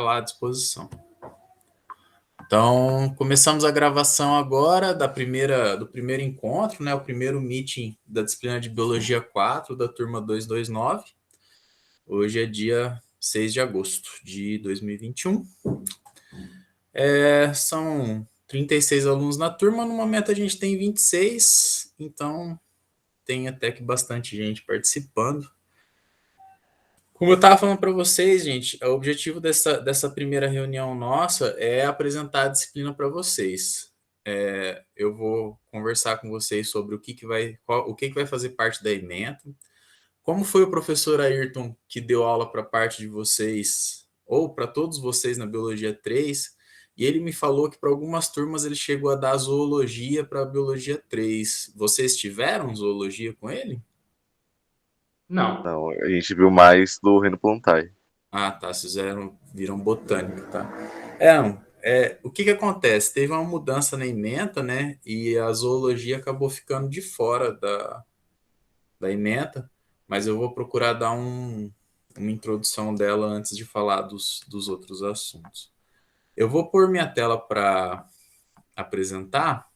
lá à disposição. Então, começamos a gravação agora do primeiro encontro, né? O primeiro meeting da disciplina de Biologia 4 da turma 229. Hoje é dia 6 de agosto de 2021. São 36 alunos na turma, no momento a gente tem 26, então tem até que bastante gente participando. Como eu estava falando para vocês, gente, o objetivo dessa primeira reunião nossa é apresentar a disciplina para vocês. Eu vou conversar com vocês sobre o que vai fazer parte da ementa, como foi o professor Ayrton que deu aula para parte de vocês, ou para todos vocês na Biologia 3, e ele me falou que para algumas turmas ele chegou a dar zoologia para a Biologia 3. Vocês tiveram zoologia com ele? Não. Não, a gente viu mais do Reino Plantar. Ah, tá. Vocês viram botânica, tá? O que acontece? Teve uma mudança na ementa, né? E a zoologia acabou ficando de fora da ementa, mas eu vou procurar dar uma introdução dela antes de falar dos outros assuntos. Eu vou pôr minha tela para apresentar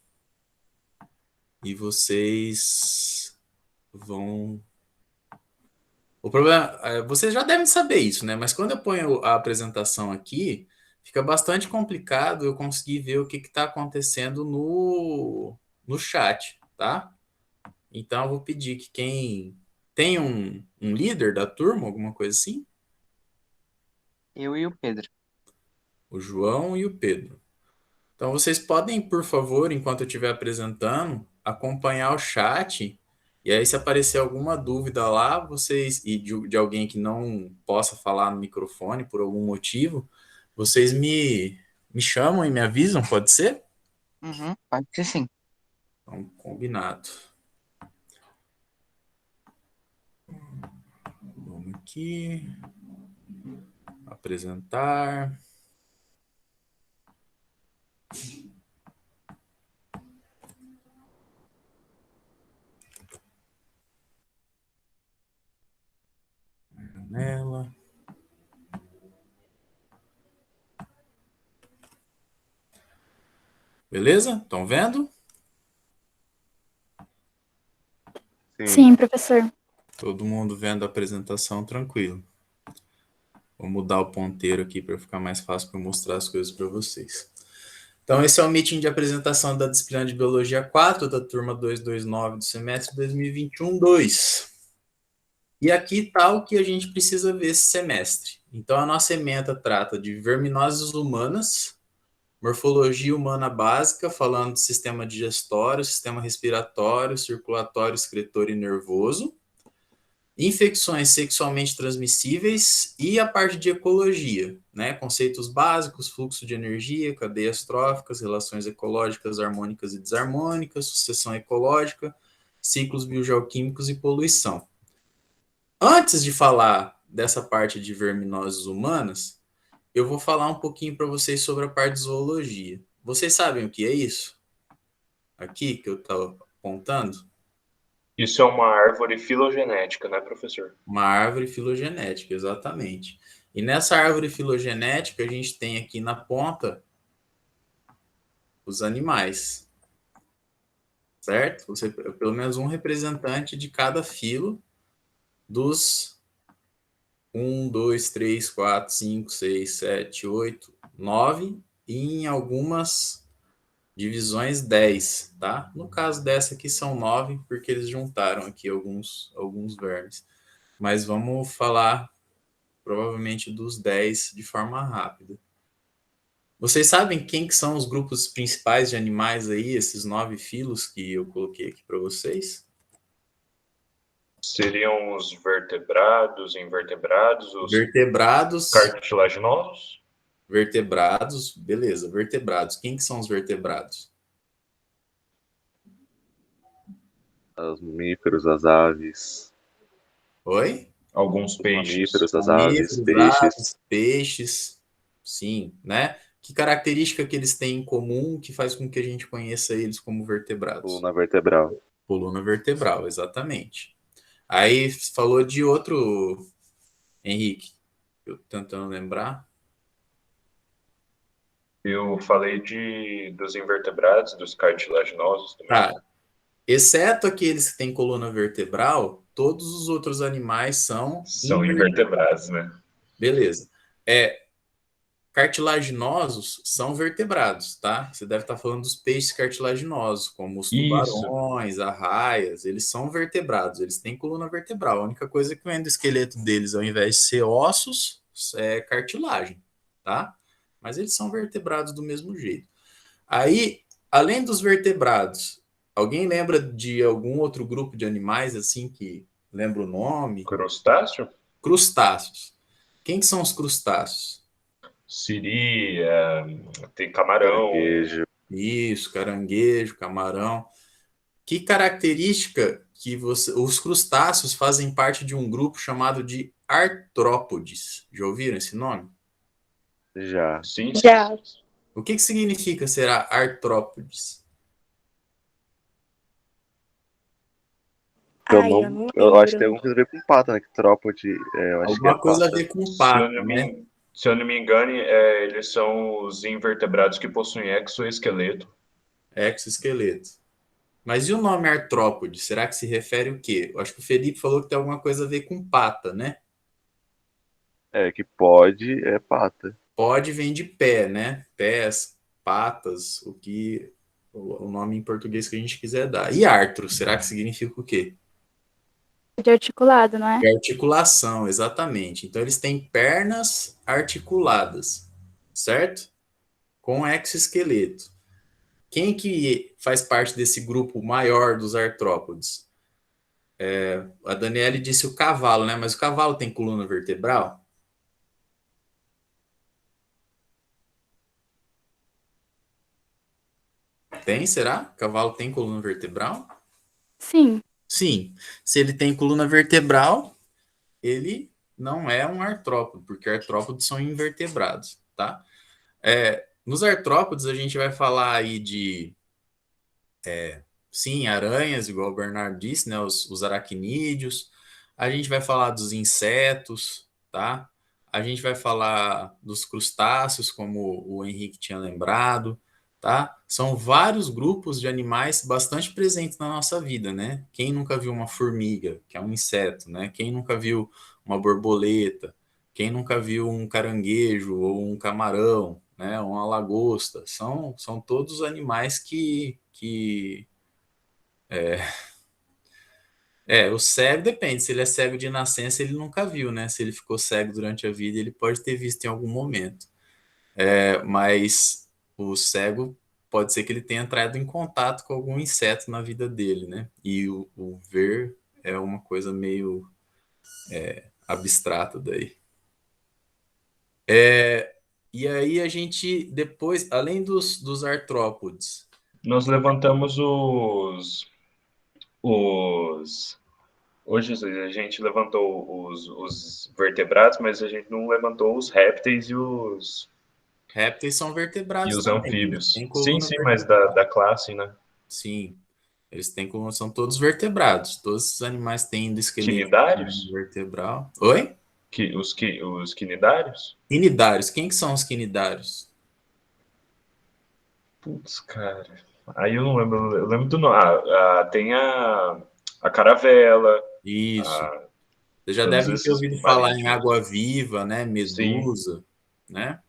e vocês vão. O problema, vocês já devem saber isso, né? Mas quando eu ponho a apresentação aqui, fica bastante complicado eu conseguir ver o que está acontecendo no chat, tá? Então eu vou pedir que quem tem um líder da turma, alguma coisa assim, Eu e o Pedro. o João e o Pedro. Então vocês podem, por favor, enquanto eu estiver apresentando, acompanhar o chat. E aí, se aparecer alguma dúvida lá, vocês, e de alguém que não possa falar no microfone por algum motivo, vocês me chamam e me avisam, pode ser? Pode ser sim. Então, combinado. Vamos aqui. Apresentar. Janela. Beleza? Estão vendo? Sim, professor. Todo mundo vendo a apresentação tranquilo. Vou mudar o ponteiro aqui para ficar mais fácil para mostrar as coisas para vocês. Então, esse é o meeting de apresentação da disciplina de Biologia 4 da turma 229 do semestre 2021-2. E aqui está o que a gente precisa ver esse semestre. Então, a nossa ementa trata de verminoses humanas, morfologia humana básica, falando de sistema digestório, sistema respiratório, circulatório, excretor e nervoso, infecções sexualmente transmissíveis e a parte de ecologia, né? Conceitos básicos, fluxo de energia, cadeias tróficas, relações ecológicas harmônicas e desarmônicas, sucessão ecológica, ciclos biogeoquímicos e poluição. Antes de falar dessa parte de verminoses humanas, eu vou falar um pouquinho para vocês sobre a parte de zoologia. Vocês sabem o que é isso? Aqui que eu estou apontando? Isso é uma árvore filogenética, né, professor? Uma árvore filogenética, exatamente. E nessa árvore filogenética, a gente tem aqui na ponta os animais, certo? Você, pelo menos um representante de cada filo dos 1, 2, 3, 4, 5, 6, 7, 8, 9 e em algumas divisões 10, tá? No caso dessa aqui são 9, porque eles juntaram aqui alguns vermes. Mas vamos falar provavelmente dos 10 de forma rápida. Vocês sabem quem que são os grupos principais de animais aí, esses 9 filos que eu coloquei aqui para vocês? Seriam os vertebrados, invertebrados, os Vertebrados. cartilaginosos? Vertebrados, beleza, vertebrados. Quem que são os vertebrados? Os mamíferos, as aves. Oi? Alguns Os peixes. mamíferos, as aves, peixes. Peixes, sim, né? Que característica que eles têm em comum que faz com que a gente conheça eles como vertebrados? Coluna vertebral. Coluna vertebral, exatamente. Aí falou de outro, Henrique, eu tentando lembrar. Eu falei dos invertebrados, dos cartilaginosos também. Tá. Exceto aqueles que têm coluna vertebral, todos os outros animais são São invertebrados, né? Beleza. Cartilaginosos são vertebrados, tá? Você deve estar falando dos peixes cartilaginosos, como os Isso. tubarões, arraias, eles são vertebrados, eles têm coluna vertebral. A única coisa que o endoesqueleto deles, ao invés de ser ossos, é cartilagem, tá? Mas eles são vertebrados do mesmo jeito. Aí, além dos vertebrados, alguém lembra de algum outro grupo de animais assim que lembra o nome? Crustáceo? Crustáceos. Quem que são os crustáceos? Siri, tem camarão. Caranguejo. Isso, caranguejo, camarão. Que característica que os crustáceos fazem parte de um grupo chamado de artrópodes? Já ouviram esse nome? Já. Sim, Já. O que significa ser artrópodes? Eu acho que tem alguma coisa a ver com pata, né? Que trópode, eu acho que é Alguma coisa a pata. ver com Se eu pata, não né? se eu não me engano, eles são os invertebrados que possuem exoesqueleto. Exoesqueleto. Mas e o nome artrópode? Será que se refere o quê? Eu acho que o Felipe falou que tem alguma coisa a ver com pata, né? Que pode é pata. Pode vem de pé, né? Pés, patas, o nome em português que a gente quiser dar. E artro, será que significa o quê? De articulado, não é? De articulação, exatamente. Então eles têm pernas articuladas, certo? Com exoesqueleto. Quem que faz parte desse grupo maior dos artrópodes? A Daniele disse o cavalo, né? Mas o cavalo tem coluna vertebral? Tem, será? O cavalo tem coluna vertebral? Sim. Sim. Se ele tem coluna vertebral, ele não é um artrópode, porque artrópodes são invertebrados, tá? Nos artrópodes, a gente vai falar aí de, sim, aranhas, igual o Bernardo disse, né? Os aracnídeos. A gente vai falar dos insetos, tá? A gente vai falar dos crustáceos, como o Henrique tinha lembrado, tá? São vários grupos de animais bastante presentes na nossa vida, né? Quem nunca viu uma formiga, que é um inseto, né? Quem nunca viu uma borboleta? Quem nunca viu um caranguejo ou um camarão, né? Uma lagosta? São todos animais o cego depende. Se ele é cego de nascença, ele nunca viu, né? Se ele ficou cego durante a vida, ele pode ter visto em algum momento. Mas o cego pode ser que ele tenha entrado em contato com algum inseto na vida dele, né? E o ver é uma coisa meio abstrata daí. E aí a gente, depois, além dos artrópodes, Nós levantamos os. Hoje a gente levantou os vertebrados, mas a gente não levantou os répteis répteis são e vertebrados os também. Eles anfíbios. têm Sim, coluna sim, mas vertebral. da classe, né? Sim. Eles têm como são todos vertebrados. Todos os animais têm endosqueleto Quinidários? vertebral. Oi? Os quinidários? Quinidários. Quem que são os quinidários? Putz, cara. Aí eu não lembro. Eu lembro do nome. Tem a caravela, Isso. a, Vocês já todos devem ter esses ouvido falar em marítimos. água-viva, né? Sim. Medusa, né?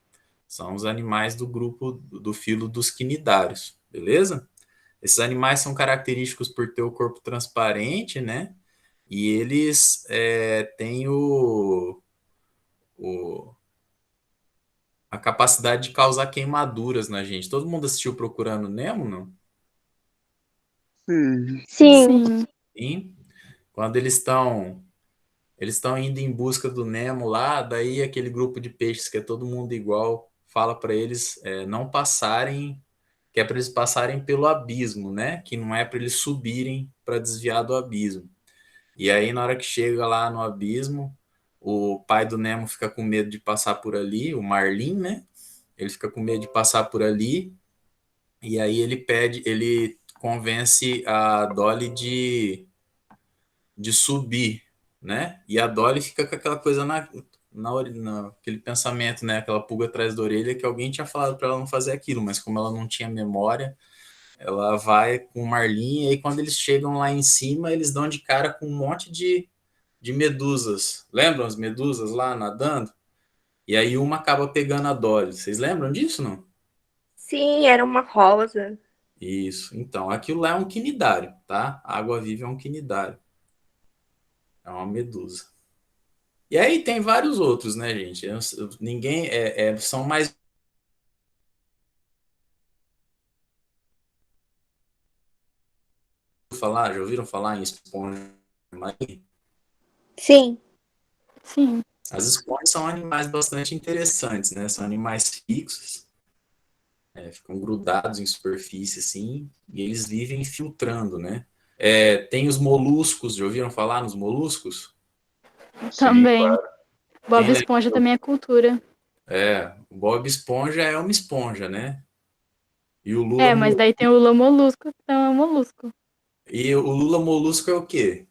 São os animais do grupo do filo dos quinidários, beleza? Esses animais são característicos por ter o corpo transparente, né? E eles têm o, a capacidade de causar queimaduras na gente. Todo mundo assistiu Procurando Nemo, não? Sim. Sim. Sim. Quando eles estão indo em busca do Nemo lá, daí aquele grupo de peixes que é todo mundo igual fala para eles não passarem, que é para eles passarem pelo abismo, né? Que não é para eles subirem para desviar do abismo. E aí na hora que chega lá no abismo, o pai do Nemo fica com medo de passar por ali, o Marlin, né? Ele fica com medo de passar por ali e aí ele convence a Dolly de subir, né? E a Dolly fica com aquela coisa naquele pensamento, né? Aquela pulga atrás da orelha que alguém tinha falado para ela não fazer aquilo, mas como ela não tinha memória, ela vai com o Marlin, e aí quando eles chegam lá em cima, eles dão de cara com um monte de medusas. Lembram as medusas lá nadando? E aí uma acaba pegando a Dory. Vocês lembram disso, não? Sim, era uma rosa. Isso. Então, aquilo lá é um quinidário, tá? A água-viva é um quinidário. É uma medusa. E aí tem vários outros, né, gente? Ninguém são mais falar, já ouviram falar em esponja marinha? Sim. Sim. As esponjas são animais bastante interessantes, né? São animais fixos, ficam grudados em superfície, assim, e eles vivem filtrando, né? Tem os moluscos, já ouviram falar nos moluscos? Sim, Também. claro. Bob Quem Esponja também é cultura. O Bob Esponja é uma esponja, né? E o Lula, Mas daí tem o Lula Molusco, então é um molusco. e o Lula Molusco é o quê?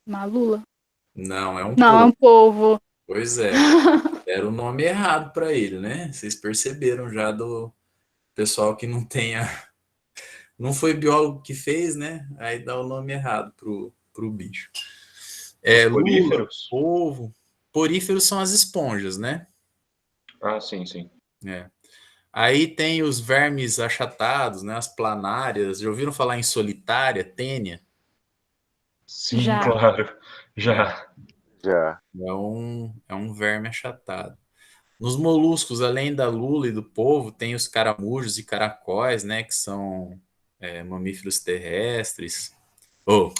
Uma lula. Não, é um Não, é um polvo. polvo. Pois é, era o nome errado para ele, né? Vocês perceberam já do pessoal que não foi biólogo que fez, né? Aí dá o nome errado pro bicho. Os Lula, poríferos? polvo. Poríferos são as esponjas, né? Ah, sim, sim. É. Aí tem os vermes achatados, né? As planárias. Já ouviram falar em solitária, tênia? Sim, Já. claro. Já. Já. É um verme achatado. Nos moluscos, além da lula e do polvo, tem os caramujos e caracóis, né? Que são mamíferos terrestres.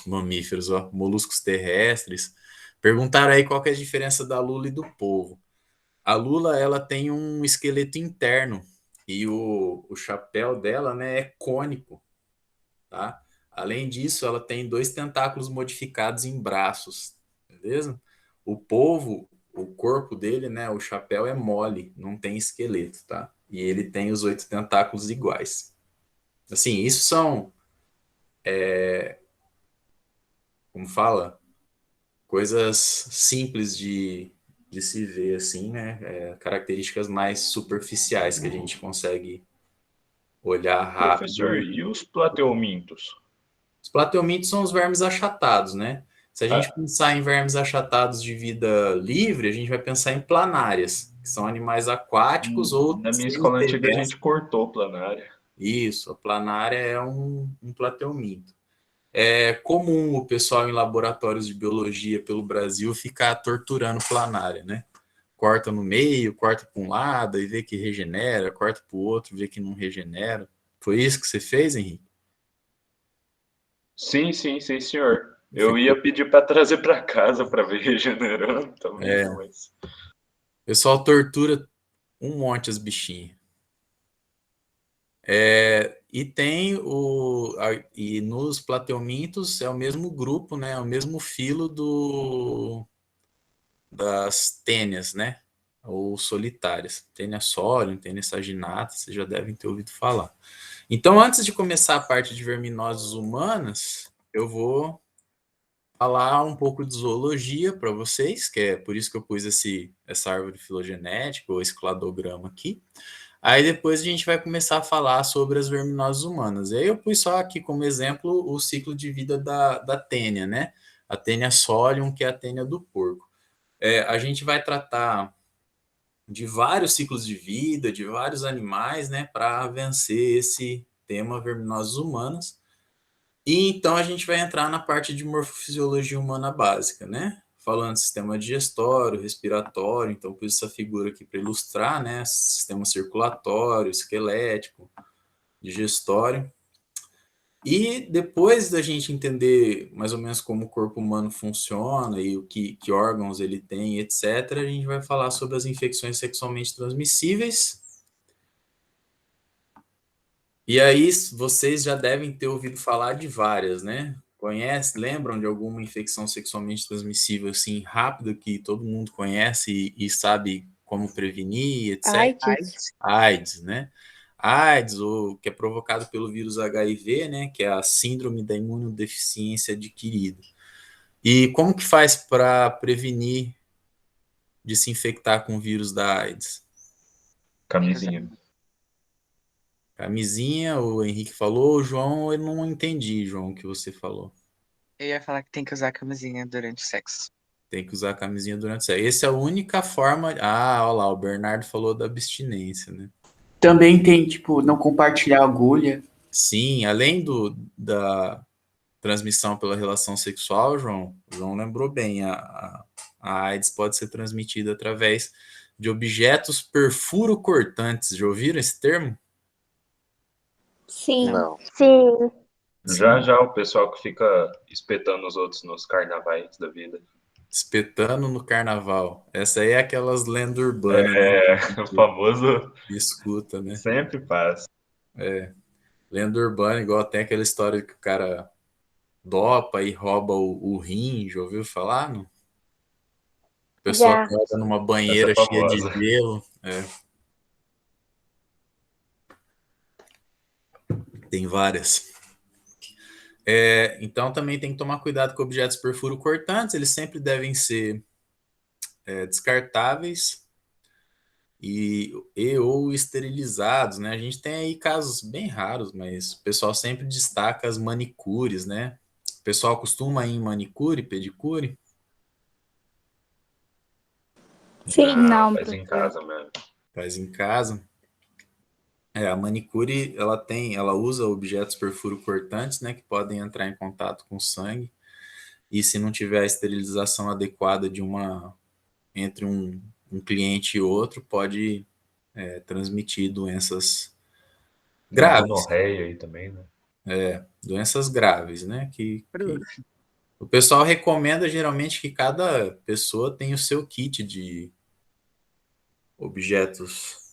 Mamíferos, moluscos terrestres. Perguntaram aí qual que é a diferença da lula e do polvo. A lula, ela tem um esqueleto interno e o chapéu dela, né, é cônico, tá? Além disso, ela tem 2 tentáculos modificados em braços, beleza? O polvo, o corpo dele, né, o chapéu é mole, não tem esqueleto, tá? E ele tem os 8 tentáculos iguais. Assim, isso são, como fala, coisas simples de se ver, assim, né? Características mais superficiais que a gente consegue olhar Professor, rápido. e os plateumintos? Os plateumintos são os vermes achatados, né? Se a gente Ah, pensar em vermes achatados de vida livre, a gente vai pensar em planárias, que são animais aquáticos ou na minha escola antiga a semiterrestres. gente cortou planária. Isso, a planária é um plateuminto. É comum o pessoal em laboratórios de biologia pelo Brasil ficar torturando planária, né? Corta no meio, corta para um lado e vê que regenera, corta para o outro, vê que não regenera. Foi isso que você fez, Henrique? Sim, sim, sim, senhor. Eu Ficou. ia pedir para trazer para casa para ver regenerando também, né? Mas O pessoal tortura um monte as bichinhas. E nos plateumintos é o mesmo grupo, né? É o mesmo filo das tênias, né? Ou solitárias. Tênia solium, tênia saginata, vocês já devem ter ouvido falar. Então, antes de começar a parte de verminoses humanas, eu vou falar um pouco de zoologia para vocês, que é por isso que eu pus essa árvore filogenética, ou esse cladograma aqui. Aí depois a gente vai começar a falar sobre as verminoses humanas. E aí eu pus só aqui como exemplo o ciclo de vida da tênia, né? A tênia solium, que é a tênia do porco. A gente vai tratar de vários ciclos de vida, de vários animais, né? Para vencer esse tema verminoses humanas. E então a gente vai entrar na parte de morfofisiologia humana básica, né? Falando de sistema digestório, respiratório, então pus essa figura aqui para ilustrar, né? Sistema circulatório, esquelético, digestório. E depois da gente entender mais ou menos como o corpo humano funciona e o que órgãos ele tem, etc., a gente vai falar sobre as infecções sexualmente transmissíveis. E aí vocês já devem ter ouvido falar de várias, né? Lembram de alguma infecção sexualmente transmissível assim rápida que todo mundo conhece e sabe como prevenir, etc. AIDS. AIDS, né? AIDS, ou que é provocado pelo vírus HIV, né? Que é a síndrome da imunodeficiência adquirida. E como que faz para prevenir de se infectar com o vírus da AIDS? Camisinha. Camisinha, o Henrique falou, o João, eu não entendi, João, o que você falou. Eu ia falar que tem que usar camisinha durante o sexo. Tem que usar a camisinha durante o sexo. Essa é a única forma. Ah, olha lá, o Bernardo falou da abstinência, né? Também tem, tipo, não compartilhar agulha. Sim, além da transmissão pela relação sexual, João, o João lembrou bem, a AIDS pode ser transmitida através de objetos perfurocortantes. Já ouviram esse termo? Sim. Não. Sim. Já o pessoal que fica espetando os outros nos carnavais da vida. Espetando no carnaval. Essa aí é aquelas lendas urbanas, né? É, o famoso Que escuta, né? sempre passa. Lenda urbana, igual tem aquela história que o cara dopa e rouba o rim, já ouviu falar? Não? A pessoa Já. acorda numa Essa banheira é cheia de famosa. gelo. Tem várias. Então também tem que tomar cuidado com objetos perfuro-cortantes, eles sempre devem ser descartáveis e ou esterilizados, né? A gente tem aí casos bem raros, mas o pessoal sempre destaca as manicures, né? O pessoal costuma ir em manicure, pedicure. Sim. Não, Faz em professor. casa mesmo. Faz em casa. A manicure, ela usa objetos perfuro-cortantes, né, que podem entrar em contato com o sangue, e se não tiver a esterilização adequada entre um cliente e outro, pode transmitir doenças Tem a graves, gonorreia aí também, né? doenças graves, né, que o pessoal recomenda geralmente que cada pessoa tenha o seu kit de objetos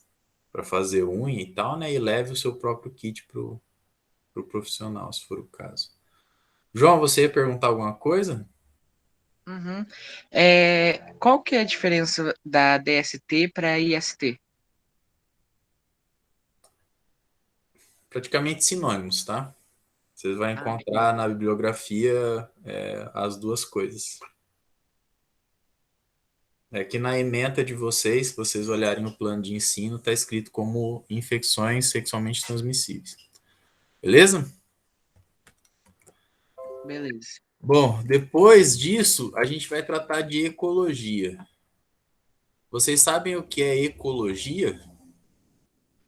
para fazer unha e tal, né, e leve o seu próprio kit pro profissional, se for o caso. João, você ia perguntar alguma coisa? Uhum. Qual que é a diferença da DST para IST? Praticamente sinônimos, tá? Você vai Ah, encontrar na bibliografia as duas coisas. É que na ementa de vocês, se vocês olharem o plano de ensino, está escrito como infecções sexualmente transmissíveis. Beleza? beleza. Bom, depois disso, a gente vai tratar de ecologia. Vocês sabem o que é ecologia?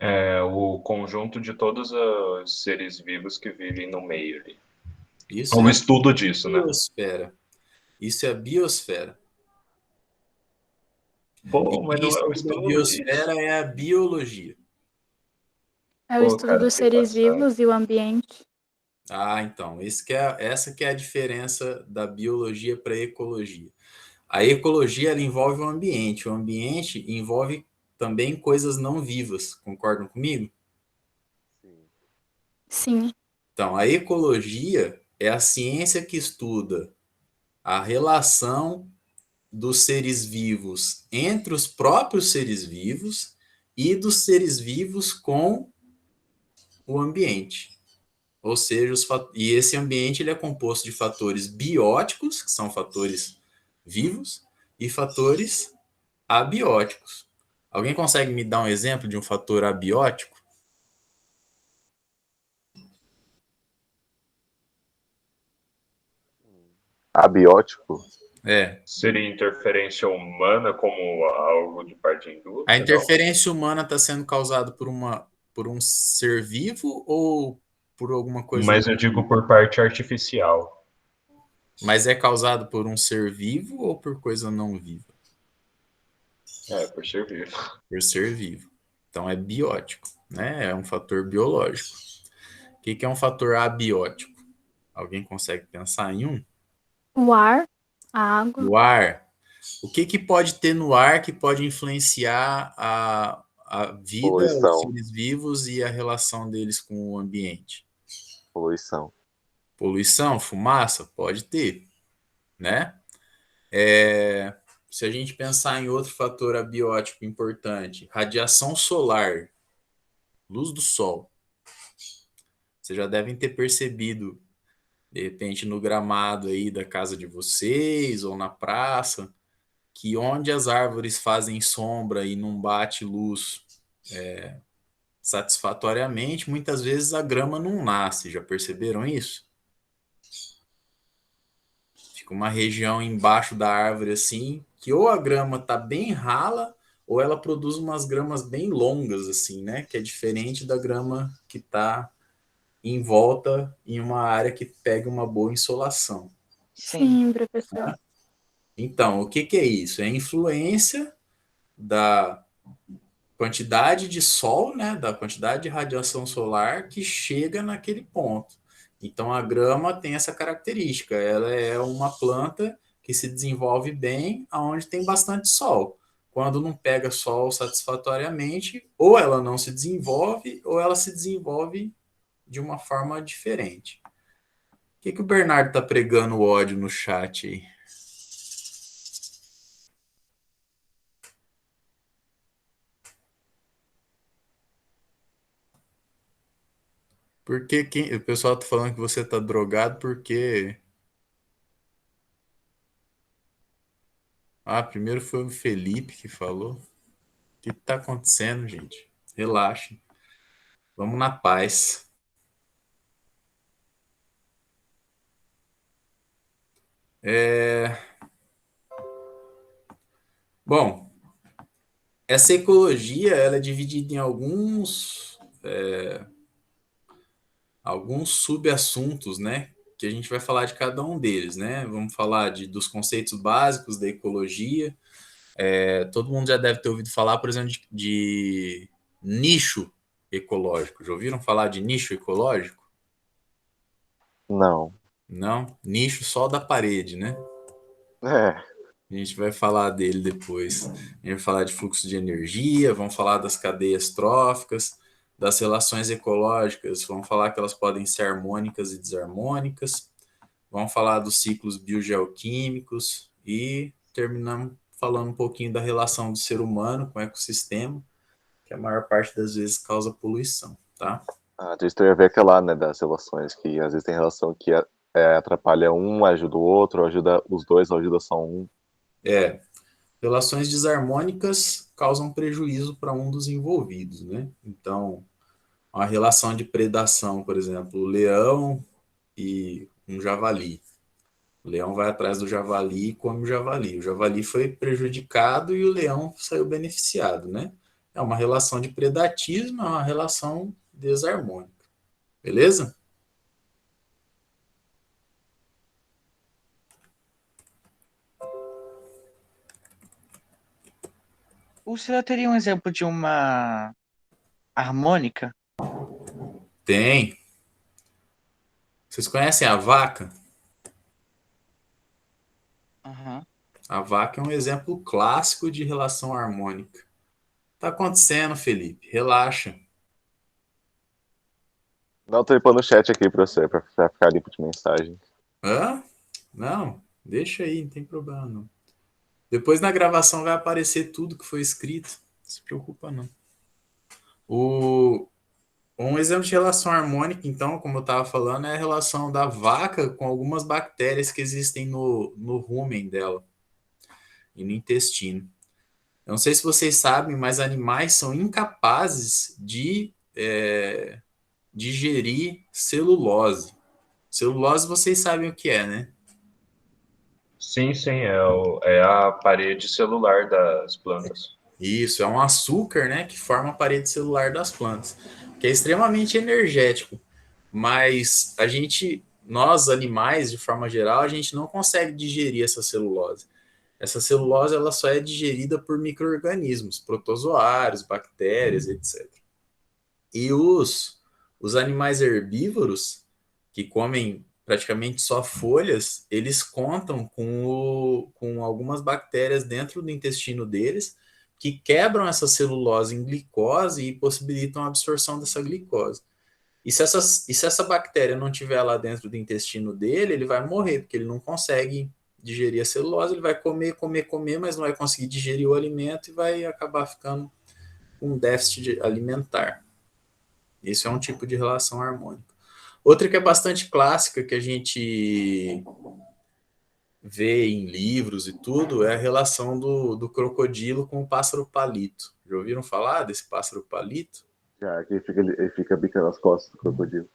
É o conjunto de todos os seres vivos que vivem no meio ali. Isso O é a estudo disso, né? biosfera. Isso é a biosfera. E Pô, mas quem não é o estuda a estudo disso. biosfera é a biologia. É o Pô, estudo cara, dos que seres passado. vivos e o ambiente. Ah, então, essa que é a diferença da biologia para a ecologia. A ecologia ela envolve o ambiente envolve também coisas não vivas, concordam comigo? Sim. Sim. Então, a ecologia é a ciência que estuda a relação dos seres vivos entre os próprios seres vivos e dos seres vivos com o ambiente. Ou seja, e esse ambiente ele é composto de fatores bióticos, que são fatores vivos, e fatores abióticos. Alguém consegue me dar um exemplo de um fator abiótico? Abiótico? É. Seria interferência humana como algo de parte de A indústria, não? interferência humana está sendo causada por um ser vivo ou por alguma coisa Mas não eu digo viva? por parte artificial. Mas é causado por um ser vivo ou por coisa não viva? É, por ser vivo. Por ser vivo. Então é biótico, né? É um fator biológico. O que é um fator abiótico? Alguém consegue pensar em um? O ar, a água. O ar. O que pode ter no ar que pode influenciar a vida, os Poluição. seres vivos e a relação deles com o ambiente? Poluição. Poluição, fumaça? Pode ter, né? Se a gente pensar em outro fator abiótico importante, radiação solar, luz do sol. Vocês já devem ter percebido, de repente, no gramado aí da casa de vocês ou na praça, que onde as árvores fazem sombra e não bate luz satisfatoriamente, muitas vezes a grama não nasce. Já perceberam isso? Fica uma região embaixo da árvore assim, que ou a grama tá bem rala, ou ela produz umas gramas bem longas assim, né? Que é diferente da grama que tá em volta em uma área que pega uma boa insolação. Sim. Sim, professor. Então, o que é isso? É a influência da quantidade de sol, né, da quantidade de radiação solar que chega naquele ponto. Então, a grama tem essa característica. Ela é uma planta que se desenvolve bem aonde tem bastante sol. Quando não pega sol satisfatoriamente, ou ela não se desenvolve, ou ela se desenvolve de uma forma diferente. O que o Bernardo está pregando ódio no chat aí? Porque o pessoal tá falando que você tá drogado porque... Ah, primeiro foi o Felipe que falou. O que tá acontecendo, gente? Relaxem. Vamos na paz. Bom, essa ecologia ela é dividida em alguns subassuntos, né? Que a gente vai falar de cada um deles, né? Vamos falar dos conceitos básicos da ecologia. Todo mundo já deve ter ouvido falar, por exemplo, de nicho ecológico. Já ouviram falar de nicho ecológico? Não. Não? Nicho só da parede, né? É. A gente vai falar dele depois. A gente vai falar de fluxo de energia, vamos falar das cadeias tróficas, das relações ecológicas, vamos falar que elas podem ser harmônicas e desarmônicas, vamos falar dos ciclos biogeoquímicos e terminamos falando um pouquinho da relação do ser humano com o ecossistema, que a maior parte das vezes causa poluição, tá? A gente tem a ver aquela, né, das relações, que às vezes tem relação que atrapalha um, ajuda o outro, ajuda os dois, ou ajuda só um. Relações desarmônicas causam prejuízo para um dos envolvidos, né? Então, uma relação de predação, por exemplo, o leão e um javali. O leão vai atrás do javali e come o javali. O javali foi prejudicado e o leão saiu beneficiado, né? É uma relação de predatismo, é uma relação desarmônica. Beleza? O senhor teria um exemplo de uma harmônica? Tem. Vocês conhecem a vaca? Aham. A vaca é um exemplo clássico de relação harmônica. Tá acontecendo, Felipe? Relaxa. Não, tô limpando o chat aqui pra você, pra ficar limpo de mensagem. Hã? Não, deixa aí, não tem problema não. Depois na gravação vai aparecer tudo que foi escrito. Não se preocupa não. Um exemplo de relação harmônica, então, como eu estava falando, é a relação da vaca com algumas bactérias que existem no rumen dela e no intestino. Eu não sei se vocês sabem, mas animais são incapazes de digerir celulose. Celulose vocês sabem o que é, né? Sim, é a parede celular das plantas. Isso, é um açúcar, né, que forma a parede celular das plantas, que é extremamente energético, mas nós animais, de forma geral, a gente não consegue digerir essa celulose. Essa celulose ela só é digerida por micro-organismos, protozoários, bactérias, etc. E os animais herbívoros, que comem praticamente só folhas, eles contam com algumas bactérias dentro do intestino deles que quebram essa celulose em glicose e possibilitam a absorção dessa glicose. E se essa bactéria não estiver lá dentro do intestino dele, ele vai morrer, porque ele não consegue digerir a celulose, ele vai comer, comer, comer, mas não vai conseguir digerir o alimento e vai acabar ficando com um déficit alimentar. Isso é um tipo de relação harmônica. Outra que é bastante clássica, que a gente vê em livros e tudo é a relação do crocodilo com o pássaro palito. Já ouviram falar desse pássaro palito? Já que ele fica bicando as costas do crocodilo.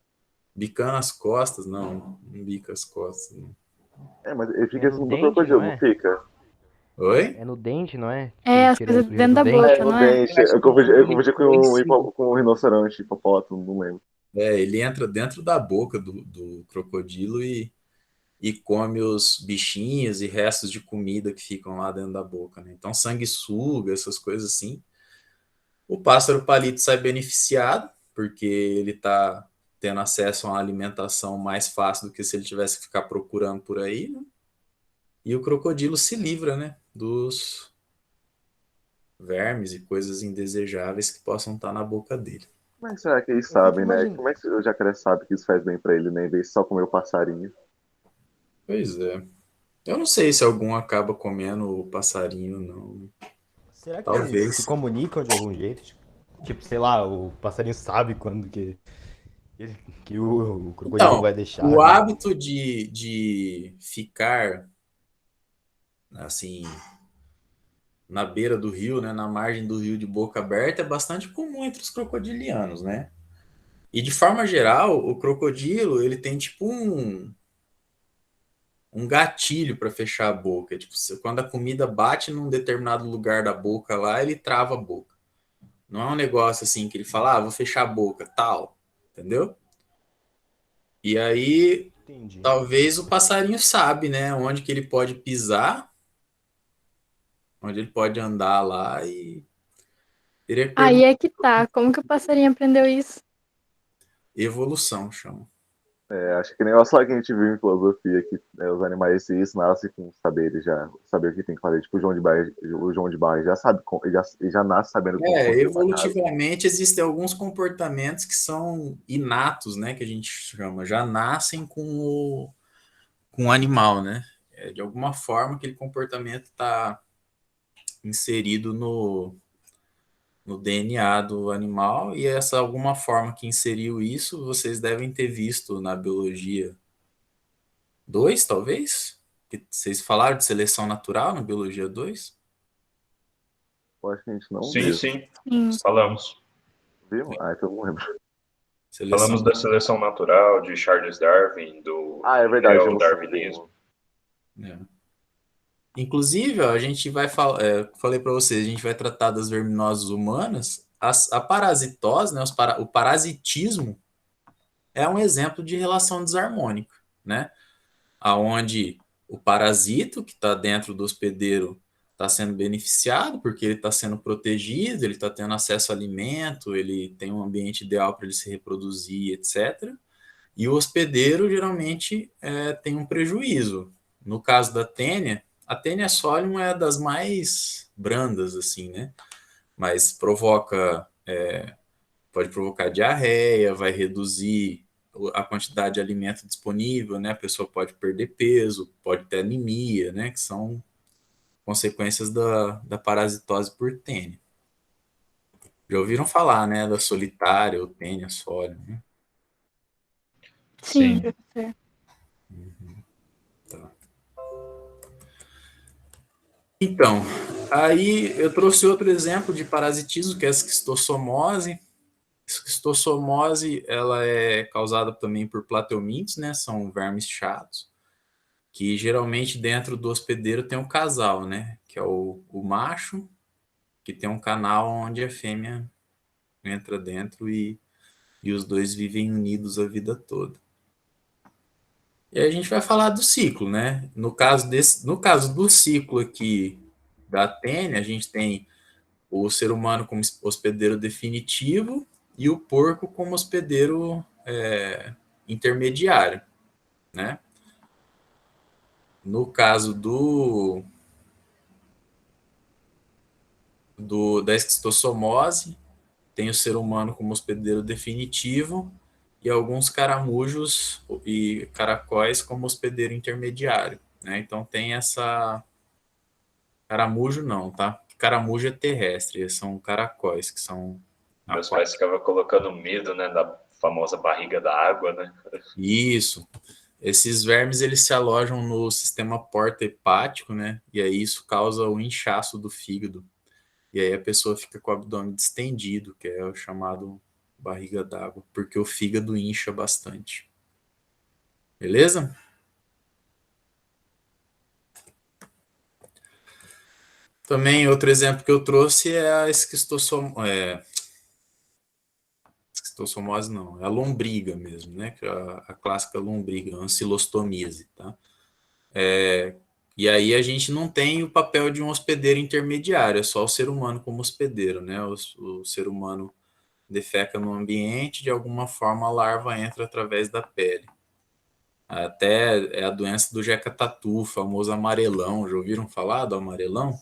Bicando as costas? Não bica as costas. Não. Mas ele fica É no assim do dente, crocodilo, não não é? fica? Oi? É no dente, não é? É, Ele as tira coisas o sujeito dentro da do boca, dente. No não é? dente. Eu confundi com um rinoceronte, hipopótamo, não lembro. Ele entra dentro da boca do crocodilo e come os bichinhos e restos de comida que ficam lá dentro da boca, né? Então, sanguessuga, essas coisas assim. O pássaro palito sai beneficiado, porque ele está tendo acesso a uma alimentação mais fácil do que se ele tivesse que ficar procurando por aí, né? E o crocodilo se livra, né, dos vermes e coisas indesejáveis que possam estar na boca dele. Mas será que eles Eu fico sabem, né? imaginando. Como é que o jacaré sabe que isso faz bem pra ele, né? Em vez de só comer o passarinho? Pois é. Eu não sei se algum acaba comendo o passarinho, não. Será que eles se Talvez. comunicam de algum jeito? Tipo, sei lá, o passarinho sabe quando que o crocodilo Então, vai deixar. o hábito de ficar, assim, na beira do rio, né, na margem do rio de boca aberta, é bastante comum entre os crocodilianos, né? E de forma geral, o crocodilo, ele tem tipo um gatilho para fechar a boca. Tipo, quando a comida bate num determinado lugar da boca lá, ele trava a boca. Não é um negócio assim que ele fala, vou fechar a boca, tal, entendeu? E aí, Entendi. talvez o passarinho sabe, né, onde que ele pode pisar, onde ele pode andar lá e teria que Aí perguntar. é que tá. Como que o passarinho aprendeu isso? Evolução, chama. Acho que nem o só que a gente viu em filosofia, que os animais se isso nascem com saberes já, saber o que tem que fazer. Tipo, o João de Barra já sabe, ele já nasce sabendo como construir uma casa. Evolutivamente existem alguns comportamentos que são inatos, né, que a gente chama, já nascem com o animal, né? De alguma forma aquele comportamento está inserido no DNA do animal e essa alguma forma que inseriu isso, vocês devem ter visto na biologia 2, talvez? Que vocês falaram de seleção natural na biologia 2? Eu acho que a gente não Sim, viu. sim, Sim. falamos. Viu? Então eu não lembro. Falamos da seleção natural, de Charles Darwin, do É verdade. neodarwinismo. É. Inclusive, ó, a gente vai falar, falei para vocês, a gente vai tratar das verminosas humanas. A parasitose, né, o parasitismo é um exemplo de relação desarmônica, né? Aonde o parasito que está dentro do hospedeiro está sendo beneficiado porque ele está sendo protegido, ele está tendo acesso a alimento, ele tem um ambiente ideal para ele se reproduzir, etc. E o hospedeiro geralmente tem um prejuízo. No caso da tênia, a tênia solium é das mais brandas, assim, né? Mas pode provocar diarreia, vai reduzir a quantidade de alimento disponível, né? A pessoa pode perder peso, pode ter anemia, né? Que são consequências da parasitose por tênia. Já ouviram falar, né? Da solitária ou tênia solium, né? Sim, Sim. professor. Tá. Então, aí eu trouxe outro exemplo de parasitismo, que é a esquistossomose. Esquistossomose, ela é causada também por plateumintes, né? São vermes chatos, que geralmente dentro do hospedeiro tem um casal, né? Que é o macho, que tem um canal onde a fêmea entra dentro e os dois vivem unidos a vida toda. E aí a gente vai falar do ciclo, né? No caso do ciclo aqui da tênia, a gente tem o ser humano como hospedeiro definitivo e o porco como hospedeiro intermediário, né? No caso da esquistossomose, tem o ser humano como hospedeiro definitivo e alguns caramujos e caracóis como hospedeiro intermediário, né? Então tem essa... Caramujo não, tá? Caramujo é terrestre, são caracóis, que são... Meus pais ficavam colocando medo, né, da famosa barriga da água, né? Isso. Esses vermes, eles se alojam no sistema porta-hepático, né? E aí isso causa o inchaço do fígado. E aí a pessoa fica com o abdômen distendido, que é o chamado barriga d'água, porque o fígado incha bastante. Beleza? Também outro exemplo que eu trouxe é a esquistossomose não, é a lombriga mesmo, né? Que é a clássica lombriga, a ancilostomíase, tá? E aí a gente não tem o papel de um hospedeiro intermediário, é só o ser humano como hospedeiro, né? O ser humano defeca no ambiente, de alguma forma a larva entra através da pele. Até é a doença do Jeca Tatu, o famoso amarelão. Já ouviram falar do amarelão?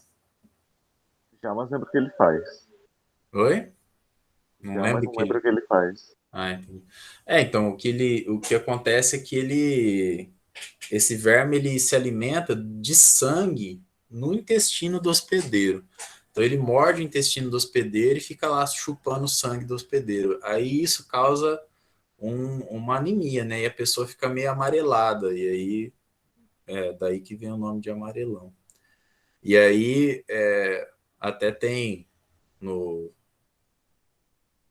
Já, mas lembro o que ele faz. Oi? Não Já, mas lembro o não lembro que. o que ele faz. Ah, entendi. Então, o que acontece é que esse verme, ele se alimenta de sangue no intestino do hospedeiro. Então, ele morde o intestino do hospedeiro e fica lá chupando o sangue do hospedeiro. Aí isso causa uma anemia, né? E a pessoa fica meio amarelada. E aí, daí que vem o nome de amarelão. E aí, até tem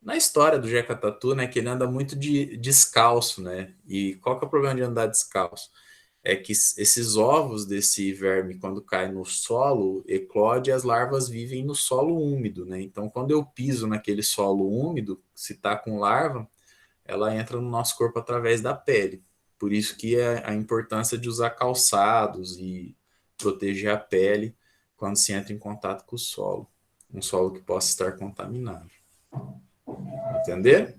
na história do Jeca Tatu, né, que ele anda muito descalço, né? E qual que é o problema de andar descalço? É que esses ovos desse verme, quando cai no solo, eclode e as larvas vivem no solo úmido, né? Então, quando eu piso naquele solo úmido, se tá com larva, ela entra no nosso corpo através da pele. Por isso que é a importância de usar calçados e proteger a pele quando se entra em contato com o solo. Um solo que possa estar contaminado. Entender?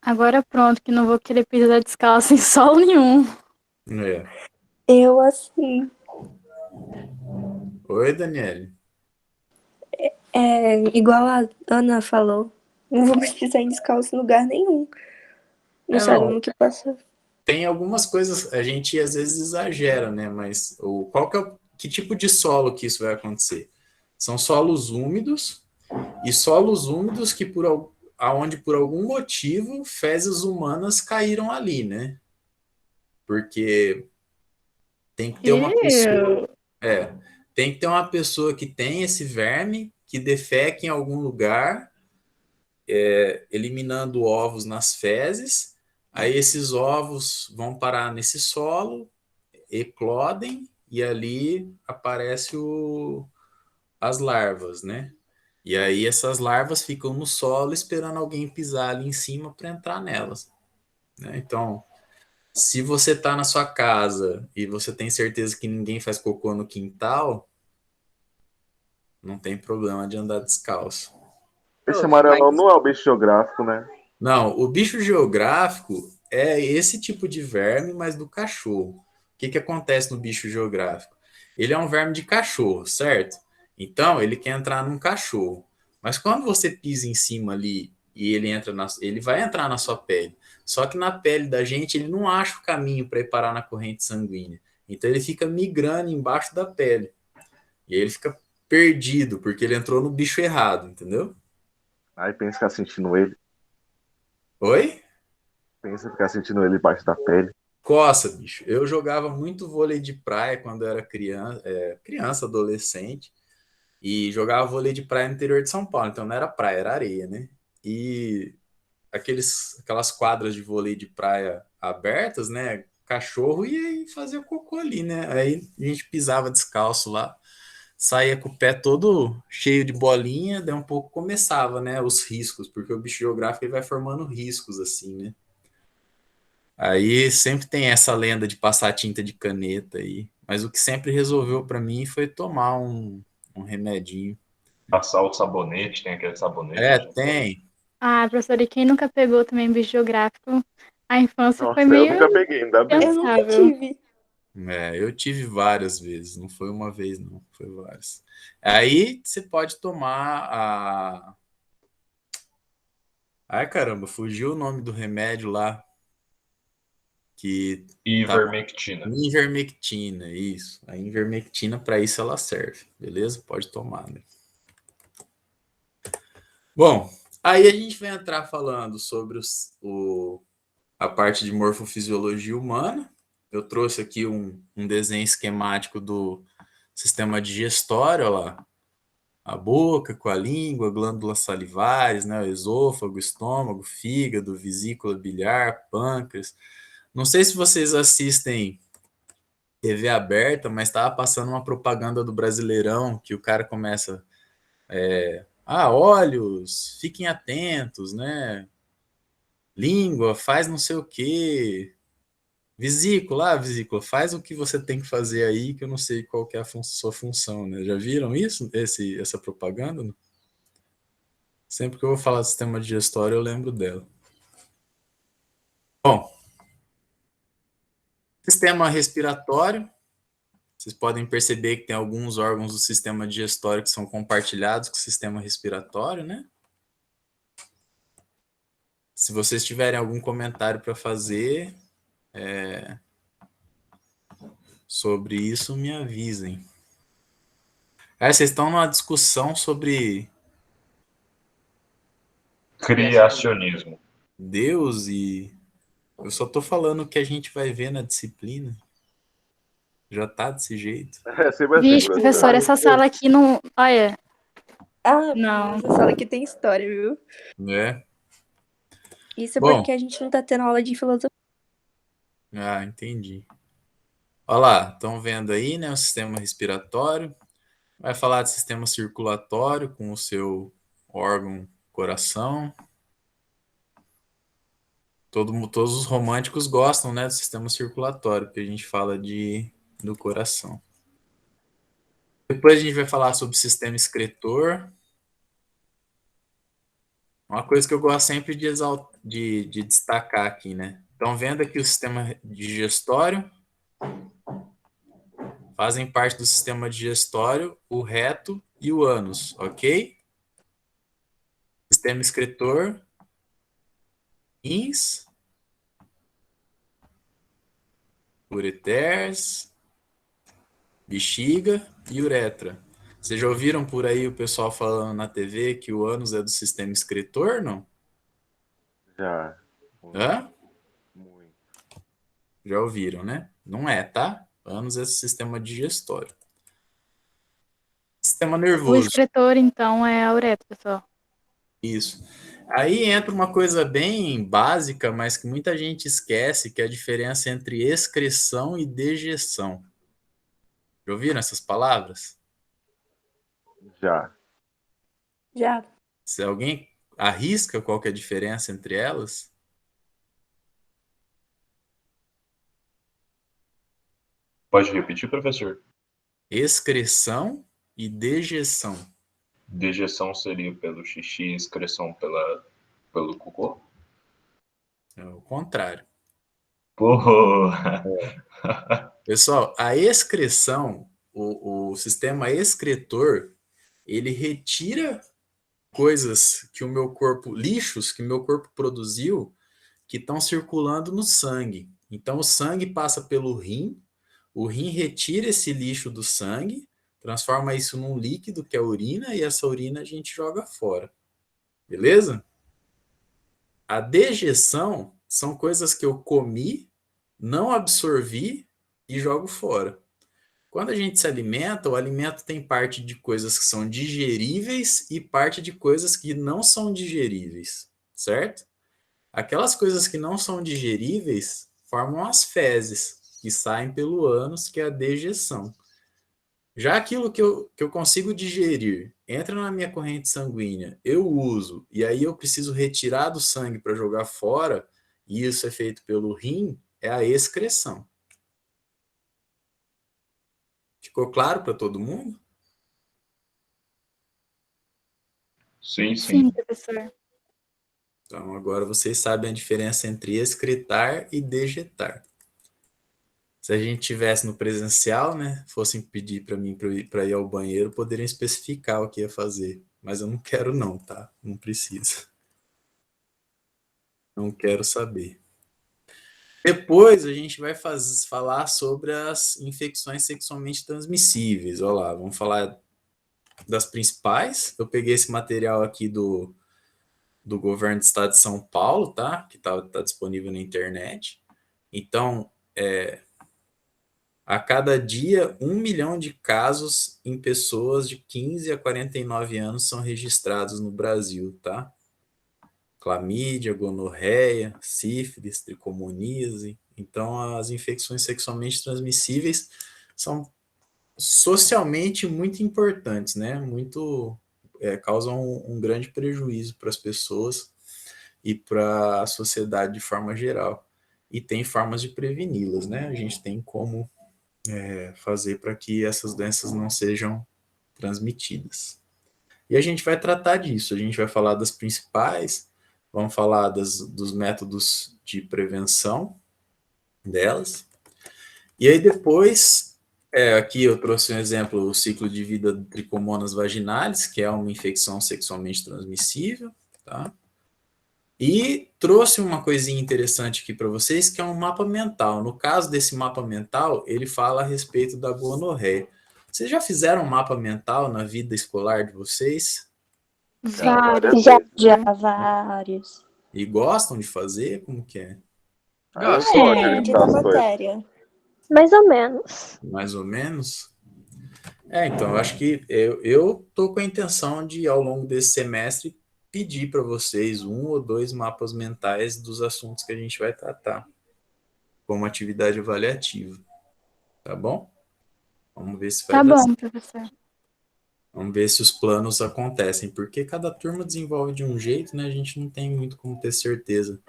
Agora pronto, que não vou querer pisar descalço em solo nenhum. É. Eu, assim, Oi, Daniele. igual a Ana falou, não vou pisar em descalço em lugar nenhum. Não Não, sabemos o que passa. tem algumas coisas, a gente às vezes exagera, né? Mas que tipo de solo que isso vai acontecer? São solos úmidos e solos úmidos que aonde por algum motivo fezes humanas caíram ali, né? Porque tem que ter uma pessoa, Ew. é, tem que ter uma pessoa que tem esse verme que defeque em algum lugar, eliminando ovos nas fezes. Aí esses ovos vão parar nesse solo, eclodem e ali aparece as larvas, né? E aí essas larvas ficam no solo esperando alguém pisar ali em cima para entrar nelas, né? Então, se você está na sua casa e você tem certeza que ninguém faz cocô no quintal, não tem problema de andar descalço. Esse Mas amarelão não é o bicho geográfico, né? Não, o bicho geográfico é esse tipo de verme, mas do cachorro. O que que acontece no bicho geográfico? Ele é um verme de cachorro, certo? Então, ele quer entrar num cachorro. Mas quando você pisa em cima ali e ele vai entrar na sua pele. Só que na pele da gente, ele não acha o caminho para ir parar na corrente sanguínea. Então, ele fica migrando embaixo da pele. E aí ele fica perdido, porque ele entrou no bicho errado, entendeu? Aí pensa ficar sentindo ele. Oi? Pensa ficar sentindo ele embaixo da pele. Coça, bicho. Eu jogava muito vôlei de praia quando eu era criança, adolescente, e jogava vôlei de praia no interior de São Paulo. Então não era praia, era areia, né? E aquelas quadras de vôlei de praia abertas, né? Cachorro ia aí fazer cocô ali, né? Aí a gente pisava descalço lá, saía com o pé todo cheio de bolinha, daí um pouco começava, né? Os riscos, porque o bicho geográfico ele vai formando riscos assim, né? Aí sempre tem essa lenda de passar tinta de caneta aí. Mas o que sempre resolveu para mim foi tomar um remedinho. Passar o sabonete, tem aquele sabonete. É, tem. Ah, professora, e quem nunca pegou também bicho geográfico? A infância foi Nossa, eu meio nunca peguei, ainda bem. Eu nunca impensável. tive. Eu tive várias vezes, não foi uma vez, não, foi várias. Aí você pode tomar a. Ai, caramba, fugiu o nome do remédio lá que tá. Ivermectina. Invermectina, isso. A invermectina, para isso ela serve, beleza? Pode tomar, né? Bom, aí a gente vai entrar falando sobre a parte de morfofisiologia humana. Eu trouxe aqui um desenho esquemático do sistema digestório, olha lá. A boca com a língua, glândulas salivares, né, o esôfago, estômago, fígado, vesícula biliar, pâncreas. Não sei se vocês assistem TV aberta, mas estava passando uma propaganda do Brasileirão, que o cara começa... olhos, fiquem atentos, né? Língua, faz não sei o quê. Vesícula, faz o que você tem que fazer aí, que eu não sei qual que é a sua função, né? Já viram isso? Essa propaganda? Sempre que eu vou falar do sistema digestório, eu lembro dela. Bom, sistema respiratório. Vocês podem perceber que tem alguns órgãos do sistema digestório que são compartilhados com o sistema respiratório, né? Se vocês tiverem algum comentário para fazer sobre isso, me avisem. Vocês estão numa discussão sobre Criacionismo. Deus e... Eu só estou falando o que a gente vai ver na disciplina. Já tá desse jeito. Sempre assim, Vixe, professor, essa sala aqui não... Olha, Ah, não. essa sala aqui tem história, viu? Né? Isso é Bom. porque a gente não tá tendo aula de filosofia. Ah, entendi. Olha lá, estão vendo aí, né, o sistema respiratório. Vai falar de sistema circulatório com o seu órgão coração. Todos os românticos gostam, né, do sistema circulatório, porque a gente fala do coração. Depois a gente vai falar sobre o sistema excretor. Uma coisa que eu gosto sempre de destacar aqui, né? Estão vendo aqui o sistema digestório. Fazem parte do sistema digestório o reto e o ânus, ok? Sistema excretor, rins, ureters, bexiga e uretra. Vocês já ouviram por aí o pessoal falando na TV que o ânus é do sistema excretor, não? Já. Hã? Muito. Já ouviram, né? Não é, tá? Ânus é do sistema digestório. Sistema O nervoso. excretor, então, é a uretra, pessoal. Isso. Aí entra uma coisa bem básica, mas que muita gente esquece, que é a diferença entre excreção e dejeção. Já ouviram essas palavras? Já. Já. Se alguém arrisca qual que é a diferença entre elas? Pode repetir, professor? Excreção e dejeção. Dejeção seria pelo xixi, excreção pelo cocô? É o contrário. Porra! Pessoal, a excreção, o sistema excretor, ele retira coisas que o meu corpo, lixos que o meu corpo produziu, que estão circulando no sangue. Então, o sangue passa pelo rim, o rim retira esse lixo do sangue, transforma isso num líquido, que é a urina, e essa urina a gente joga fora. Beleza? A dejeção são coisas que eu comi, não absorvi e jogo fora. Quando a gente se alimenta, o alimento tem parte de coisas que são digeríveis e parte de coisas que não são digeríveis, certo? Aquelas coisas que não são digeríveis formam as fezes, que saem pelo ânus, que é a dejeção. Já aquilo que eu consigo digerir, entra na minha corrente sanguínea, eu uso, e aí eu preciso retirar do sangue para jogar fora, e isso é feito pelo rim, é a excreção. Ficou claro para todo mundo? Sim, Sim, sim. professor. Então, agora vocês sabem a diferença entre excretar e dejetar. Se a gente tivesse no presencial, né, fossem pedir para mim para ir ao banheiro, poderiam especificar o que ia fazer. Mas eu não quero não, tá? Não precisa. Não quero saber. Depois a gente vai falar sobre as infecções sexualmente transmissíveis. Olha lá, vamos falar das principais. Eu peguei esse material aqui do do governo do estado de São Paulo, tá? Que tá disponível na internet. Então, a cada dia, 1 milhão de casos em pessoas de 15 a 49 anos são registrados no Brasil, tá? Clamídia, gonorreia, sífilis, tricomoníase. Então, as infecções sexualmente transmissíveis são socialmente muito importantes, né? Causam um grande prejuízo para as pessoas e para a sociedade de forma geral. E tem formas de preveni-las, né? A gente tem como fazer para que essas doenças não sejam transmitidas. E a gente vai tratar disso, a gente vai falar das principais, vamos falar dos métodos de prevenção delas. E aí depois, aqui eu trouxe um exemplo, o ciclo de vida do Trichomonas vaginalis, que é uma infecção sexualmente transmissível, tá? E trouxe uma coisinha interessante aqui para vocês, que é um mapa mental. No caso desse mapa mental, ele fala a respeito da gonorreia. Vocês já fizeram um mapa mental na vida escolar de vocês? Vários. Já vários. E gostam de fazer? Como que é? Gosto. Depende da matéria. Mais ou menos. Mais ou menos? Então, eu acho que eu tô com a intenção de, ao longo desse semestre, pedir para vocês 1 ou 2 mapas mentais dos assuntos que a gente vai tratar, como atividade avaliativa. Tá bom? Vamos ver se vai Tá dar bom, certo. professor. Vamos ver se os planos acontecem, porque cada turma desenvolve de um jeito, né? A gente não tem muito como ter certeza.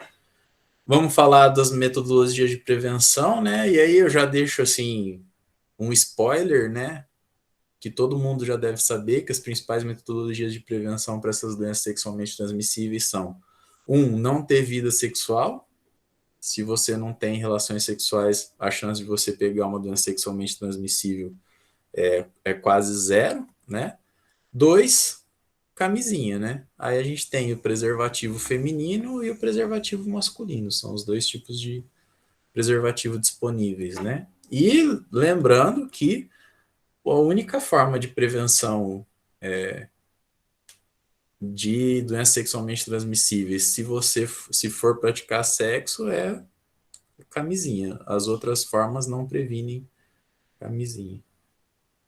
Vamos falar das metodologias de prevenção, né? E aí eu já deixo, assim, um spoiler, né? Que todo mundo já deve saber, que as principais metodologias de prevenção para essas doenças sexualmente transmissíveis são: 1, não ter vida sexual. Se você não tem relações sexuais, a chance de você pegar uma doença sexualmente transmissível é quase zero, né? 2, camisinha, né? Aí a gente tem o preservativo feminino e o preservativo masculino, são os 2 tipos de preservativo disponíveis, né? E lembrando que a única forma de prevenção de doenças sexualmente transmissíveis, se for praticar sexo, é camisinha. As outras formas não previnem camisinha.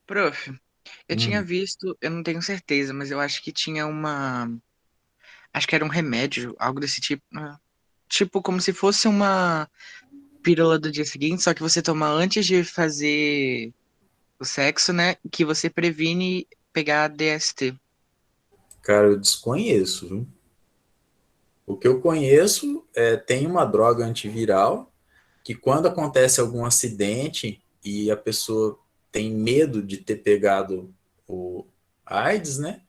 Prof, eu tinha visto, eu não tenho certeza, mas eu acho que tinha uma. Acho que era um remédio, algo desse tipo. Tipo, como se fosse uma pílula do dia seguinte, só que você toma antes de fazer o sexo, né? Que você previne pegar DST. Cara, eu desconheço, viu? O que eu conheço tem uma droga antiviral que, quando acontece algum acidente e a pessoa tem medo de ter pegado o AIDS, né?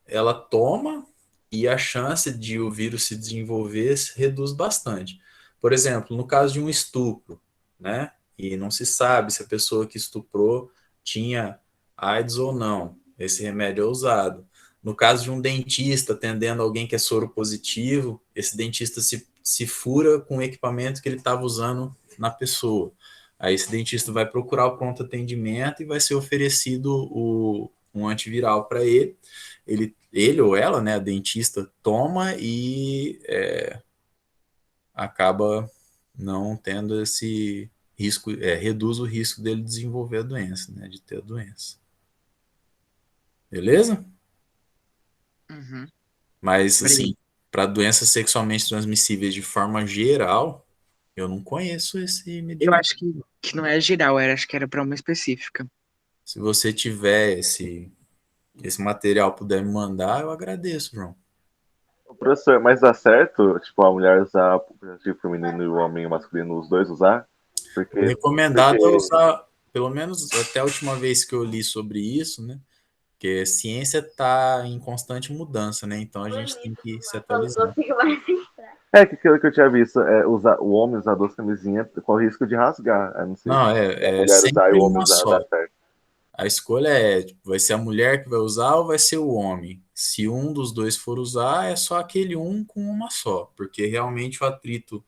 Ela toma e a chance de o vírus se desenvolver se reduz bastante. Por exemplo, no caso de um estupro, né? E não se sabe se a pessoa que estuprou tinha AIDS ou não. Esse remédio é usado. No caso de um dentista atendendo alguém que é soro positivo, esse dentista se fura com o equipamento que ele estava usando na pessoa. Aí esse dentista vai procurar o pronto atendimento e vai ser oferecido um antiviral para ele. Ele ou ela, né, a dentista, toma e acaba não tendo esse risco, reduz o risco dele desenvolver a doença, né, de ter a doença. Beleza? Uhum. Mas, assim, para doenças sexualmente transmissíveis de forma geral, eu não conheço esse Eu medicamento. acho que não é geral, acho que era para uma específica. Se você tiver esse material, puder me mandar, eu agradeço, João. Professor, mas dá certo, tipo, a mulher usar o preservativo feminino e o homem masculino, os dois usar? Porque, O recomendado é usar, pelo menos até a última vez que eu li sobre isso, né? Porque a ciência está em constante mudança, né? Então a gente tem que se atualizar. aquilo que eu tinha visto, o homem usar 2 camisinhas com o risco de rasgar. Eu não sei Não, se a é mulher usar e sempre o homem uma usar só. dá certo. A escolha tipo, vai ser a mulher que vai usar ou vai ser o homem? Se um dos dois for usar, é só aquele um com uma só, porque realmente o atrito,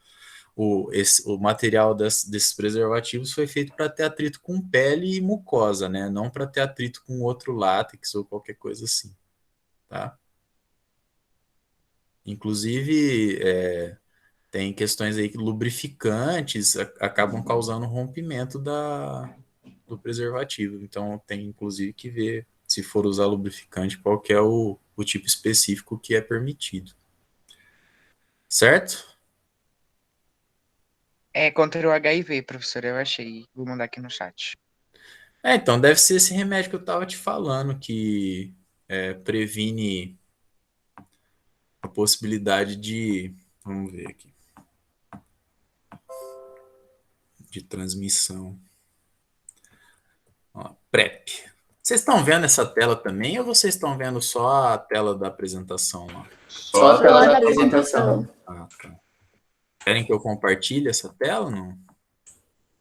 o material desses preservativos foi feito para ter atrito com pele e mucosa, né? Não para ter atrito com outro látex ou qualquer coisa assim, tá? Inclusive, tem questões aí que lubrificantes acabam causando rompimento do preservativo. Então, tem inclusive que ver, se for usar lubrificante, qual que é o tipo específico que é permitido. Certo? É contra o HIV, professor, eu achei. Vou mandar aqui no chat. Então, deve ser esse remédio que eu estava te falando, que previne a possibilidade de, vamos ver aqui, de transmissão. Ó, PrEP. Vocês estão vendo essa tela também ou vocês estão vendo só a tela da apresentação lá? Só a tela Só da da apresentação. Ah, tá. Querem que eu compartilhe essa tela ou não?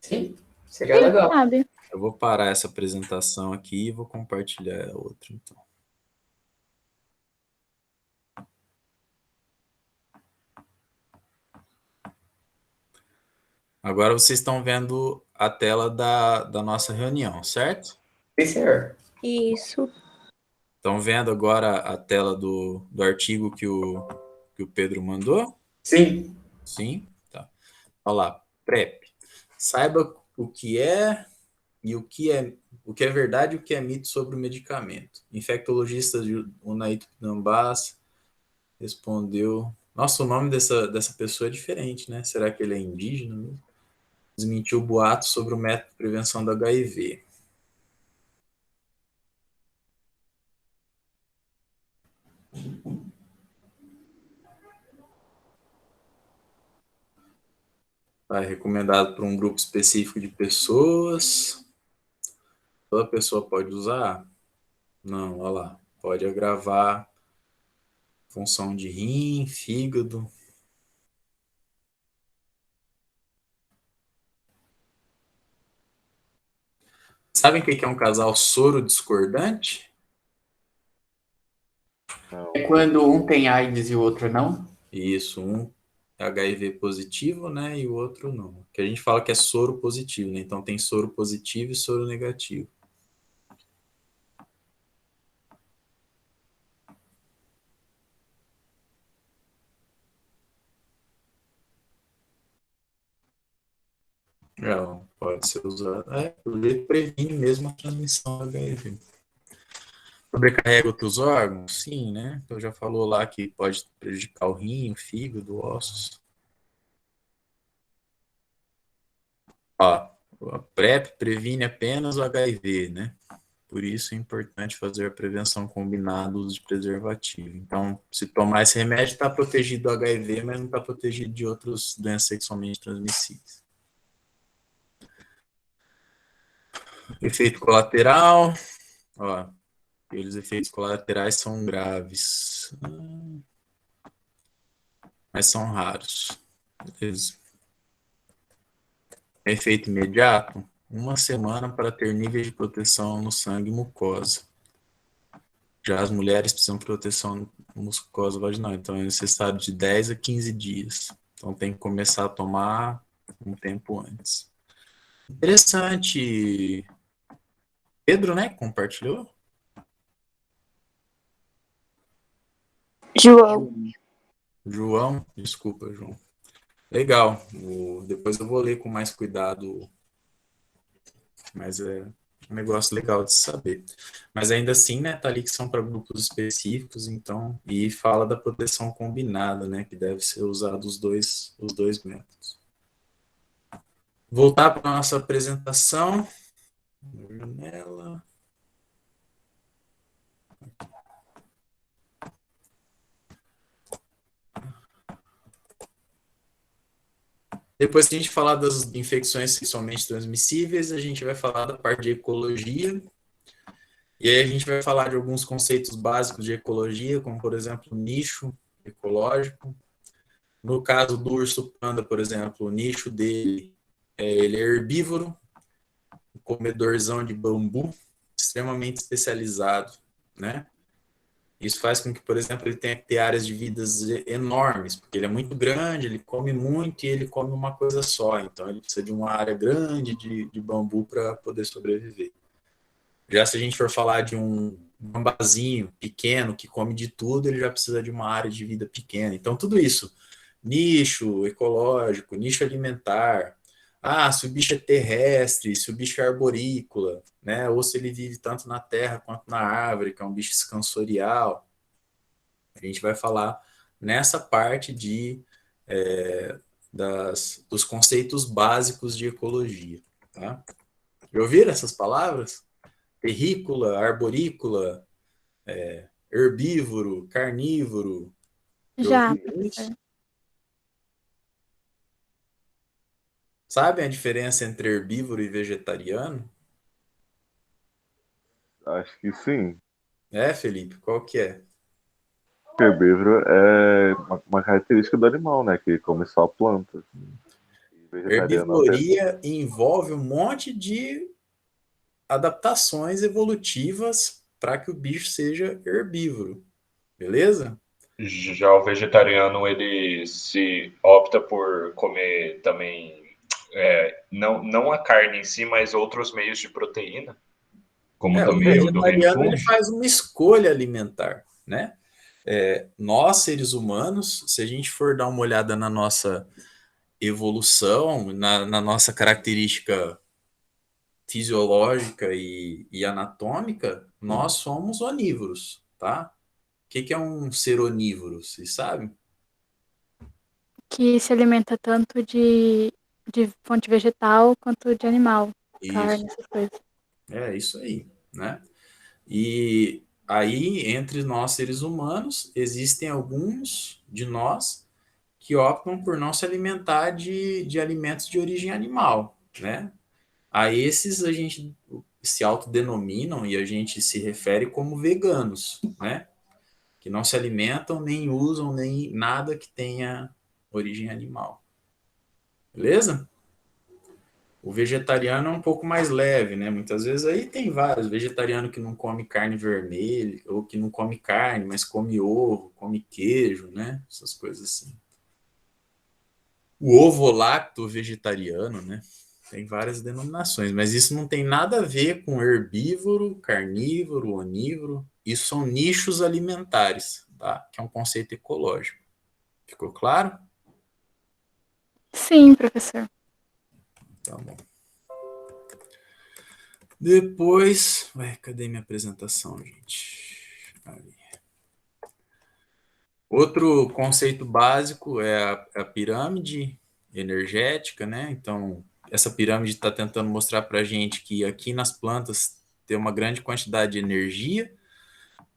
Sim, seria legal. Sabe? Eu vou parar essa apresentação aqui e vou compartilhar a outra, então. Agora vocês estão vendo a tela da nossa reunião, certo? Sim, senhor. Isso. Estão vendo agora a tela do artigo que o Pedro mandou? Sim. Sim? Tá. Olha lá, PrEP. Saiba o que é e o que é verdade e o que é mito sobre o medicamento. Infectologista Unaito Pinambás respondeu... Nossa, o nome dessa pessoa é diferente, né? Será que ele é indígena mesmo? Desmentiu boatos sobre o método de prevenção do HIV. Recomendado por um grupo específico de pessoas. Toda pessoa pode usar? Não, olha lá. Pode agravar função de rim, fígado. Sabem o que é um casal soro discordante? É quando um tem AIDS e o outro não? Isso, um é HIV positivo, né, e o outro não. Que a gente fala que é soro positivo, né? Então tem soro positivo e soro negativo. Não, pode ser usado. Ele previne mesmo a transmissão do HIV. Sobrecarrega outros órgãos? Sim, né? Então já falou lá que pode prejudicar o rim, o fígado, ossos. Ó, a PrEP previne apenas o HIV, né? Por isso é importante fazer a prevenção combinada do uso de preservativo. Então, se tomar esse remédio, está protegido do HIV, mas não está protegido de outras doenças sexualmente transmissíveis. Efeito colateral. Ó, aqueles efeitos colaterais são graves, mas são raros. Beleza. Efeito imediato. 1 semana para ter níveis de proteção no sangue e mucosa. Já as mulheres precisam de proteção mucosa vaginal, então é necessário de 10 a 15 dias. Então tem que começar a tomar um tempo antes. Interessante. Pedro, né, compartilhou? João, desculpa, João. Legal. Depois eu vou ler com mais cuidado, mas é um negócio legal de saber. Mas ainda assim, né, tá ali que são para grupos específicos, então, e fala da proteção combinada, né, que deve ser usado os dois métodos. Voltar para a nossa apresentação. Janela. Depois que a gente falar das infecções sexualmente transmissíveis, a gente vai falar da parte de ecologia. E aí a gente vai falar de alguns conceitos básicos de ecologia, como, por exemplo, nicho ecológico. No caso do urso panda, por exemplo, o nicho dele ele é herbívoro, comedorzão de bambu, extremamente especializado, né? Isso faz com que, por exemplo, ele tenha que ter áreas de vidas enormes, porque ele é muito grande, ele come muito e ele come uma coisa só. Então, ele precisa de uma área grande de bambu para poder sobreviver. Já se a gente for falar de um gambazinho pequeno que come de tudo, ele já precisa de uma área de vida pequena. Então, tudo isso, nicho ecológico, nicho alimentar. Ah, se o bicho é terrestre, se o bicho é arborícola, né? Ou se ele vive tanto na terra quanto na árvore, que é um bicho scansorial. A gente vai falar nessa parte dos conceitos básicos de ecologia. Tá? Já ouviram essas palavras? Terrícola, arborícola, herbívoro, carnívoro. Já, Ouviram isso? professor. Sabe a diferença entre herbívoro e vegetariano? Acho que sim. Felipe, qual que é? Herbívoro é uma característica do animal, né? Que come só plantas. E vegetariano até. Herbivoria envolve um monte de adaptações evolutivas para que o bicho seja herbívoro, beleza? Já o vegetariano, ele se opta por comer também, não a carne em si, mas outros meios de proteína, como O também o do Rei vegetariano ele Fung. faz uma escolha alimentar, né? Nós, seres humanos, se a gente for dar uma olhada na nossa evolução, na nossa característica fisiológica e anatômica, nós somos onívoros, tá? O que é um ser onívoro? Vocês sabem? Que se alimenta tanto de fonte vegetal quanto de animal. Isso, Carne, essas coisas. isso aí, né? E aí, entre nós seres humanos, existem alguns de nós que optam por não se alimentar de alimentos de origem animal, né? A esses a gente se autodenominam e a gente se refere como veganos, né? Que não se alimentam, nem usam, nem nada que tenha origem animal. Beleza? O vegetariano é um pouco mais leve, né? Muitas vezes aí tem vários. Vegetariano que não come carne vermelha, ou que não come carne, mas come ovo, come queijo, né? Essas coisas assim. O ovo lacto vegetariano, né? Tem várias denominações, mas isso não tem nada a ver com herbívoro, carnívoro, onívoro. Isso são nichos alimentares, tá? Que é um conceito ecológico. Ficou claro? Sim, professor. Tá bom. Depois, cadê minha apresentação, gente? Ali. Outro conceito básico é a pirâmide energética, né? Então, essa pirâmide está tentando mostrar para a gente que aqui nas plantas tem uma grande quantidade de energia.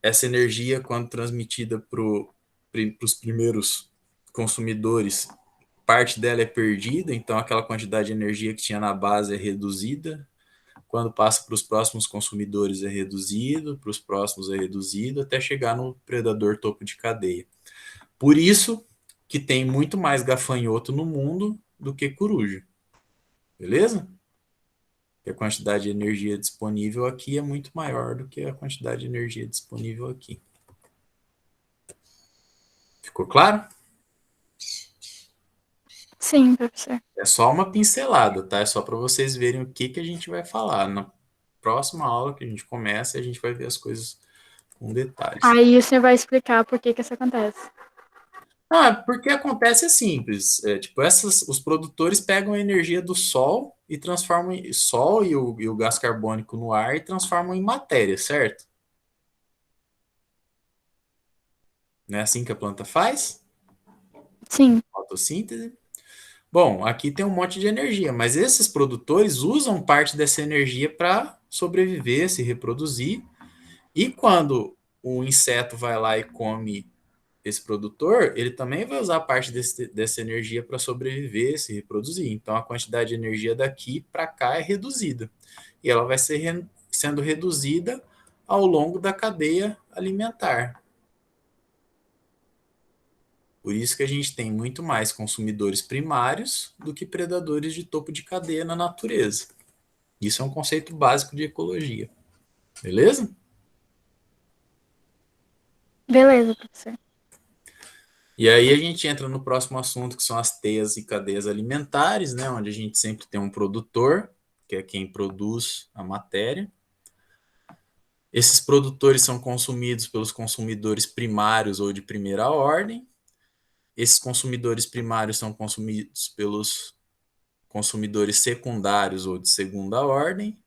Essa energia, quando transmitida para os primeiros consumidores, parte dela é perdida, então aquela quantidade de energia que tinha na base é reduzida. Quando passa para os próximos consumidores é reduzido, para os próximos é reduzido, até chegar no predador topo de cadeia. Por isso que tem muito mais gafanhoto no mundo do que coruja. Beleza? Porque a quantidade de energia disponível aqui é muito maior do que a quantidade de energia disponível aqui. Ficou claro? Sim, professor. É só uma pincelada, tá? É só para vocês verem o que a gente vai falar. Na próxima aula que a gente começa, a gente vai ver as coisas com detalhes. Aí o senhor vai explicar por que isso acontece. Porque acontece é simples. Os produtores pegam a energia do sol e transformam em sol e o gás carbônico no ar e transformam em matéria, certo? Não é assim que a planta faz? Sim. Fotossíntese. Bom, aqui tem um monte de energia, mas esses produtores usam parte dessa energia para sobreviver, se reproduzir. E quando o inseto vai lá e come esse produtor, ele também vai usar parte dessa energia para sobreviver, se reproduzir. Então, a quantidade de energia daqui para cá é reduzida. E ela vai ser sendo reduzida ao longo da cadeia alimentar. Por isso que a gente tem muito mais consumidores primários do que predadores de topo de cadeia na natureza. Isso é um conceito básico de ecologia. Beleza? Beleza, professor. E aí a gente entra no próximo assunto, que são as teias e cadeias alimentares, né? Onde a gente sempre tem um produtor, que é quem produz a matéria. Esses produtores são consumidos pelos consumidores primários ou de primeira ordem. Esses consumidores primários são consumidos pelos consumidores secundários ou de segunda ordem.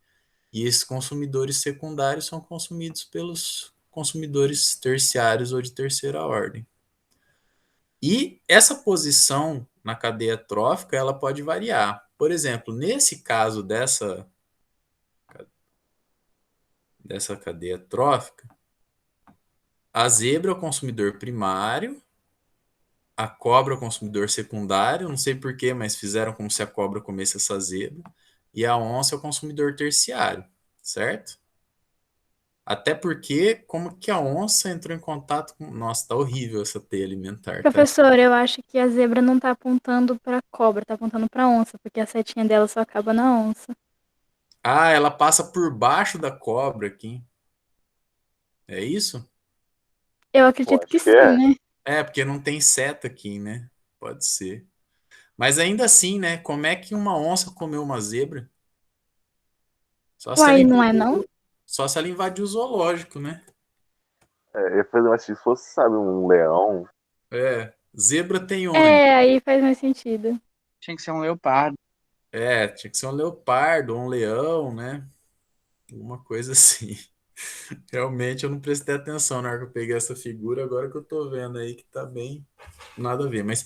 E esses consumidores secundários são consumidos pelos consumidores terciários ou de terceira ordem. E essa posição na cadeia trófica, ela pode variar. Por exemplo, nesse caso dessa cadeia trófica, a zebra é o consumidor primário, a cobra é o consumidor secundário, não sei porquê, mas fizeram como se a cobra comesse essa zebra, e a onça é o consumidor terciário, certo? Até porque, como que a onça entrou em contato com... Nossa, tá horrível essa teia alimentar, tá? Professor, eu acho que a zebra não tá apontando pra cobra, tá apontando pra onça, porque a setinha dela só acaba na onça. Ah, ela passa por baixo da cobra aqui. É isso? Eu acredito que acho que sim, é. né? É, porque não tem seta aqui, né? Pode ser. Mas ainda assim, né? Como é que uma onça comeu uma zebra? Só se ela Uai, não é invadiu, não? só se ela invadiu o zoológico, né? Eu falei, mas se fosse, sabe, um leão. É, zebra tem onde? É, aí faz mais sentido. Tinha que ser um leopardo. É, tinha que ser um leopardo, um leão, né? Alguma coisa assim. Realmente eu não prestei atenção na hora que eu peguei essa figura, agora que eu tô vendo aí que tá bem nada a ver. Mas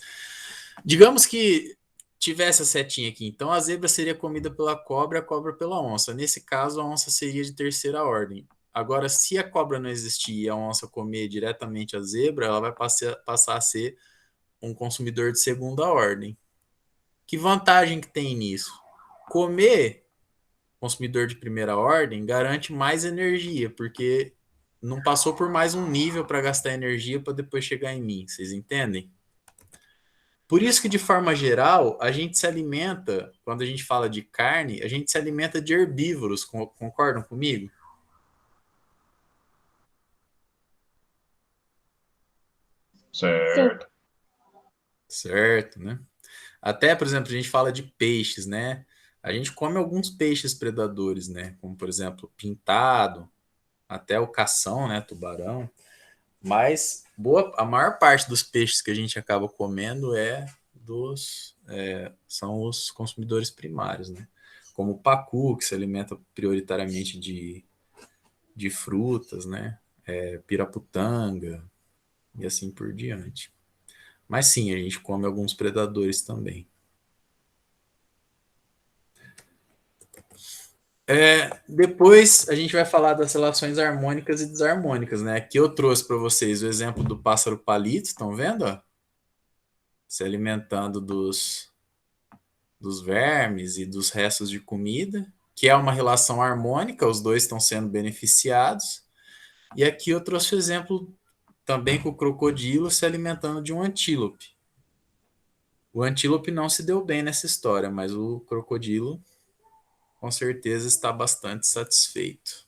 digamos que tivesse a setinha aqui, então a zebra seria comida pela cobra, a cobra pela onça. Nesse caso, a onça seria de terceira ordem. Agora, se a cobra não existir e a onça comer diretamente a zebra, ela vai passar a ser um consumidor de segunda ordem. Que vantagem que tem nisso? Comer consumidor de primeira ordem garante mais energia, porque não passou por mais um nível para gastar energia para depois chegar em mim. Vocês entendem? Por isso que, de forma geral, a gente se alimenta, quando a gente fala de carne, a gente se alimenta de herbívoros, concordam comigo? Certo. Certo, né? Até, por exemplo, a gente fala de peixes, né? A gente come alguns peixes predadores, né? Como, por exemplo, pintado, até o cação, né? Tubarão. Mas a maior parte dos peixes que a gente acaba comendo são os consumidores primários, né? Como o pacu, que se alimenta prioritariamente de frutas, né? Piraputanga e assim por diante. Mas sim, a gente come alguns predadores também. Depois a gente vai falar das relações harmônicas e desarmônicas, né? Aqui eu trouxe para vocês o exemplo do pássaro palito, estão vendo? Ó? Se alimentando dos vermes e dos restos de comida, que é uma relação harmônica, os dois estão sendo beneficiados. E aqui eu trouxe o exemplo também com o crocodilo se alimentando de um antílope. O antílope não se deu bem nessa história, mas o crocodilo com certeza está bastante satisfeito.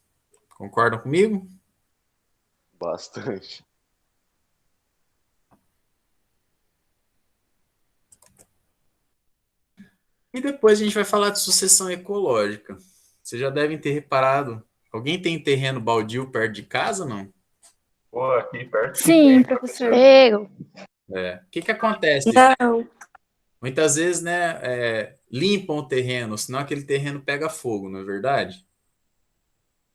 Concordam comigo? Bastante. E depois a gente vai falar de sucessão ecológica. Vocês já devem ter reparado. Alguém tem terreno baldio perto de casa, não? Pô, aqui perto que Sim, tem, professor. Eu. O que acontece? Não. Muitas vezes, né, limpam o terreno, senão aquele terreno pega fogo, não é verdade?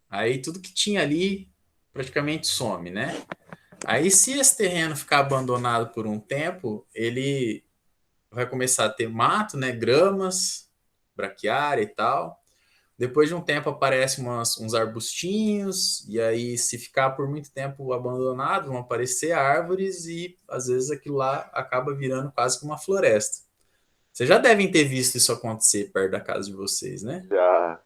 Aí tudo que tinha ali praticamente some, né? Aí se esse terreno ficar abandonado por um tempo, ele vai começar a ter mato, né, gramas, braquiária e tal. Depois de um tempo aparecem uns arbustinhos, e aí se ficar por muito tempo abandonado, vão aparecer árvores e às vezes aquilo lá acaba virando quase que uma floresta. Vocês já devem ter visto isso acontecer perto da casa de vocês, né? Já.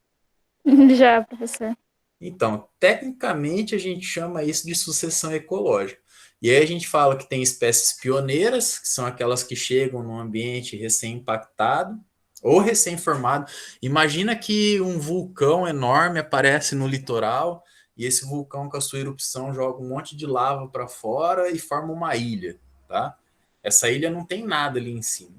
Já, professor. Então, tecnicamente a gente chama isso de sucessão ecológica. E aí a gente fala que tem espécies pioneiras, que são aquelas que chegam num ambiente recém-impactado ou recém-formado. Imagina que um vulcão enorme aparece no litoral e esse vulcão com a sua erupção joga um monte de lava para fora e forma uma ilha, tá? Essa ilha não tem nada ali em cima.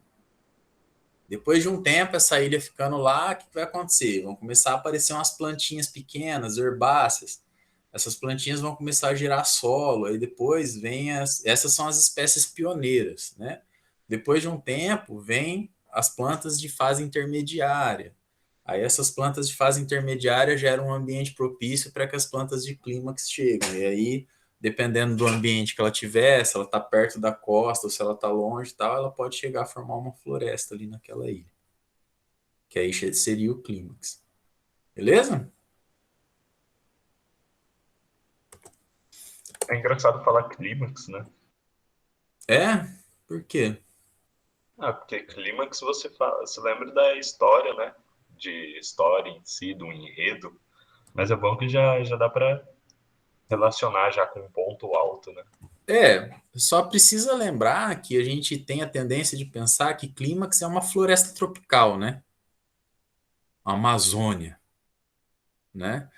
Depois de um tempo, essa ilha ficando lá, o que vai acontecer? Vão começar a aparecer umas plantinhas pequenas, herbáceas. essas plantinhas vão começar a gerar solo, aí depois vem essas são as espécies pioneiras, né? Depois de um tempo, vem as plantas de fase intermediária. Aí essas plantas de fase intermediária geram um ambiente propício para que as plantas de clímax cheguem. E aí, dependendo do ambiente que ela tiver, se ela está perto da costa ou se ela está longe e tal, ela pode chegar a formar uma floresta ali naquela ilha. Que aí seria o clímax. Beleza? É engraçado falar clímax, né? É? Por quê? Ah, porque clímax você fala, você lembra da história, né? De história em si, do enredo. Mas é bom que já dá pra relacionar já com um ponto alto, né? Só precisa lembrar que a gente tem a tendência de pensar que clímax é uma floresta tropical, né? A Amazônia, né?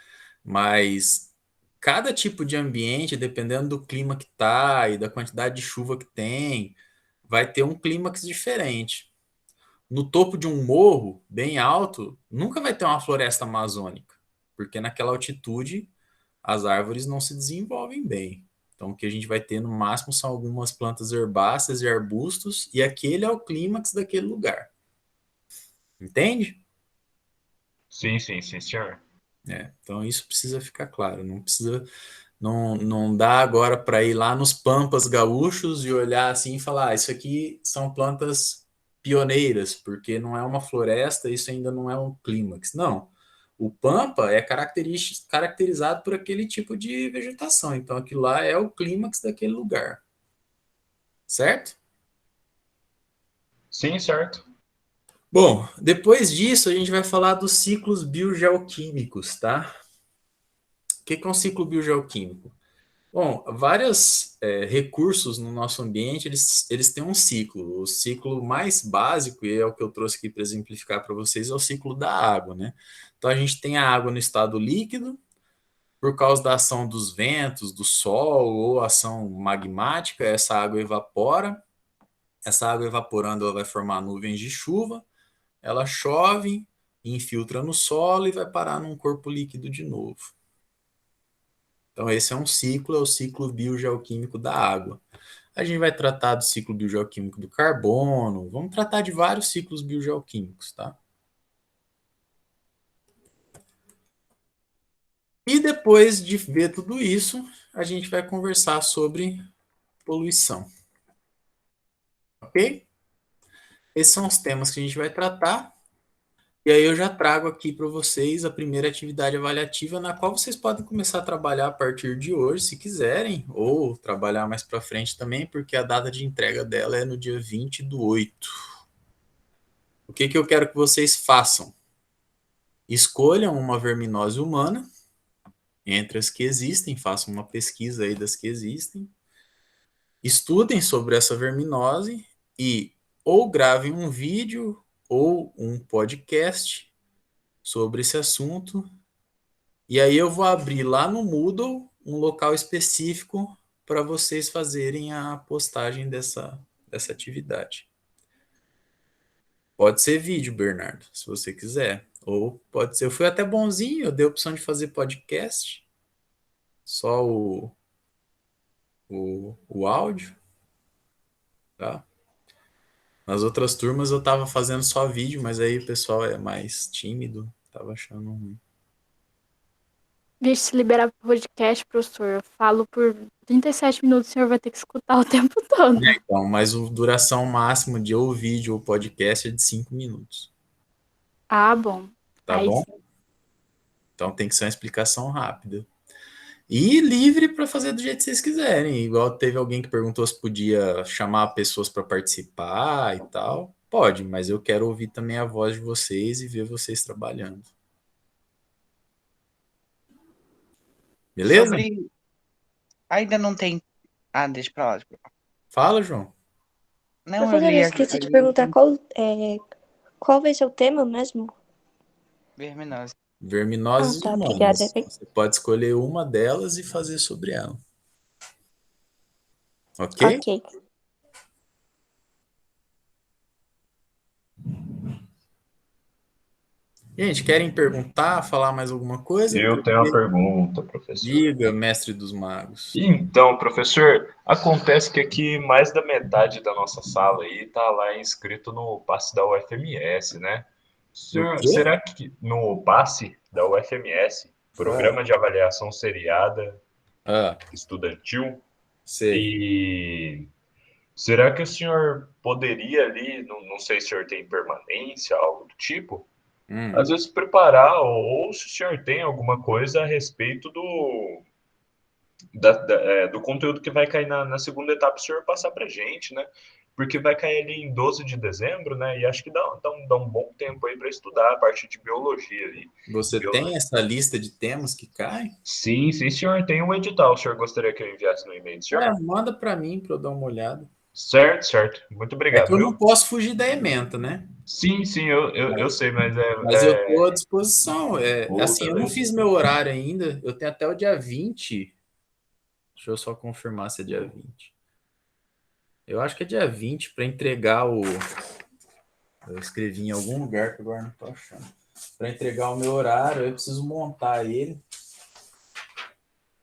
Mas cada tipo de ambiente, dependendo do clima que tá e da quantidade de chuva que tem, vai ter um clímax diferente. No topo de um morro bem alto, nunca vai ter uma floresta amazônica, porque naquela altitude as árvores não se desenvolvem bem. Então, o que a gente vai ter no máximo são algumas plantas herbáceas e arbustos, e aquele é o clímax daquele lugar. Entende? Sim, sim, sim, senhor. Então, isso precisa ficar claro. Não precisa, não dá agora para ir lá nos pampas gaúchos e olhar assim e falar: isso aqui são plantas pioneiras, porque não é uma floresta, isso ainda não é um clímax. Não. O pampa é caracterizado por aquele tipo de vegetação. Então, aquilo lá é o clímax daquele lugar. Certo? Sim, certo. Bom, depois disso a gente vai falar dos ciclos biogeoquímicos, tá? O que é um ciclo biogeoquímico? Bom, vários recursos no nosso ambiente, eles têm um ciclo. O ciclo mais básico, e é o que eu trouxe aqui para exemplificar para vocês, é o ciclo da água, né? Então a gente tem a água no estado líquido, por causa da ação dos ventos, do sol ou ação magmática, essa água evapora. Essa água evaporando, ela vai formar nuvens de chuva, ela chove, infiltra no solo e vai parar num corpo líquido de novo. Então, esse é um ciclo, é o ciclo biogeoquímico da água. A gente vai tratar do ciclo biogeoquímico do carbono, vamos tratar de vários ciclos biogeoquímicos, tá? E depois de ver tudo isso, a gente vai conversar sobre poluição. Ok? Esses são os temas que a gente vai tratar. E aí eu já trago aqui para vocês a primeira atividade avaliativa na qual vocês podem começar a trabalhar a partir de hoje, se quiserem, ou trabalhar mais para frente também, porque a data de entrega dela é no dia 20/8. O que eu quero que vocês façam? Escolham uma verminose humana, entre as que existem, façam uma pesquisa aí das que existem, estudem sobre essa verminose e ou gravem um vídeo ou um podcast sobre esse assunto. E aí eu vou abrir lá no Moodle um local específico para vocês fazerem a postagem dessa atividade. Pode ser vídeo, Bernardo, se você quiser. Ou pode ser. Eu fui até bonzinho, eu dei a opção de fazer podcast. Só o áudio. Tá? Nas outras turmas eu tava fazendo só vídeo, mas aí o pessoal é mais tímido. Tava achando ruim. Vixe, se liberar podcast, professor, eu falo por 37 minutos, o senhor vai ter que escutar o tempo todo. Então, mas a duração máxima de ou vídeo ou podcast é de 5 minutos. Ah, bom. Tá Aí bom? sim. Então tem que ser uma explicação rápida. E livre para fazer do jeito que vocês quiserem. Igual teve alguém que perguntou se podia chamar pessoas para participar e tal. Pode, mas eu quero ouvir também a voz de vocês e ver vocês trabalhando. Beleza? Sobre. Ainda não tem. Ah, deixa pra lá. Fala, João. Não, eu Professor, eu li esqueci de ali. perguntar qual vai ser o tema mesmo? Verminose. Verminoses Tá, obrigada. humanas. Você pode escolher uma delas e fazer sobre ela. Ok? Ok. Gente, querem perguntar, falar mais alguma coisa? Eu tenho uma pergunta, professor. Diga, mestre dos magos. Então, professor, acontece que aqui mais da metade da nossa sala aí tá lá inscrito no passe da UFMS, né? Senhor, quê? será que no passe da UFMS, Programa de Avaliação Seriada Estudantil, sei. e será que o senhor poderia ali, não sei se o senhor tem permanência, algo do tipo, às vezes preparar, ou se o senhor tem alguma coisa a respeito do conteúdo que vai cair na segunda etapa, o senhor passar para gente, né? Porque vai cair ali em 12 de dezembro, né? E acho que dá um bom tempo aí para estudar a parte de biologia ali. Você tem essa lista de temas que cai? Sim, senhor. Tem um edital. O senhor gostaria que eu enviasse no e-mail do senhor? Manda para mim para eu dar uma olhada. Certo. Muito obrigado. É que eu não posso fugir da ementa, né? Sim, eu sei, mas Mas eu estou à disposição. Assim, eu não beleza. fiz meu horário ainda. Eu tenho até o dia 20. Deixa eu só confirmar se é dia 20. Eu acho que é dia 20 para entregar o. Eu escrevi em algum lugar que agora não estou achando. Para entregar o meu horário, eu preciso montar ele.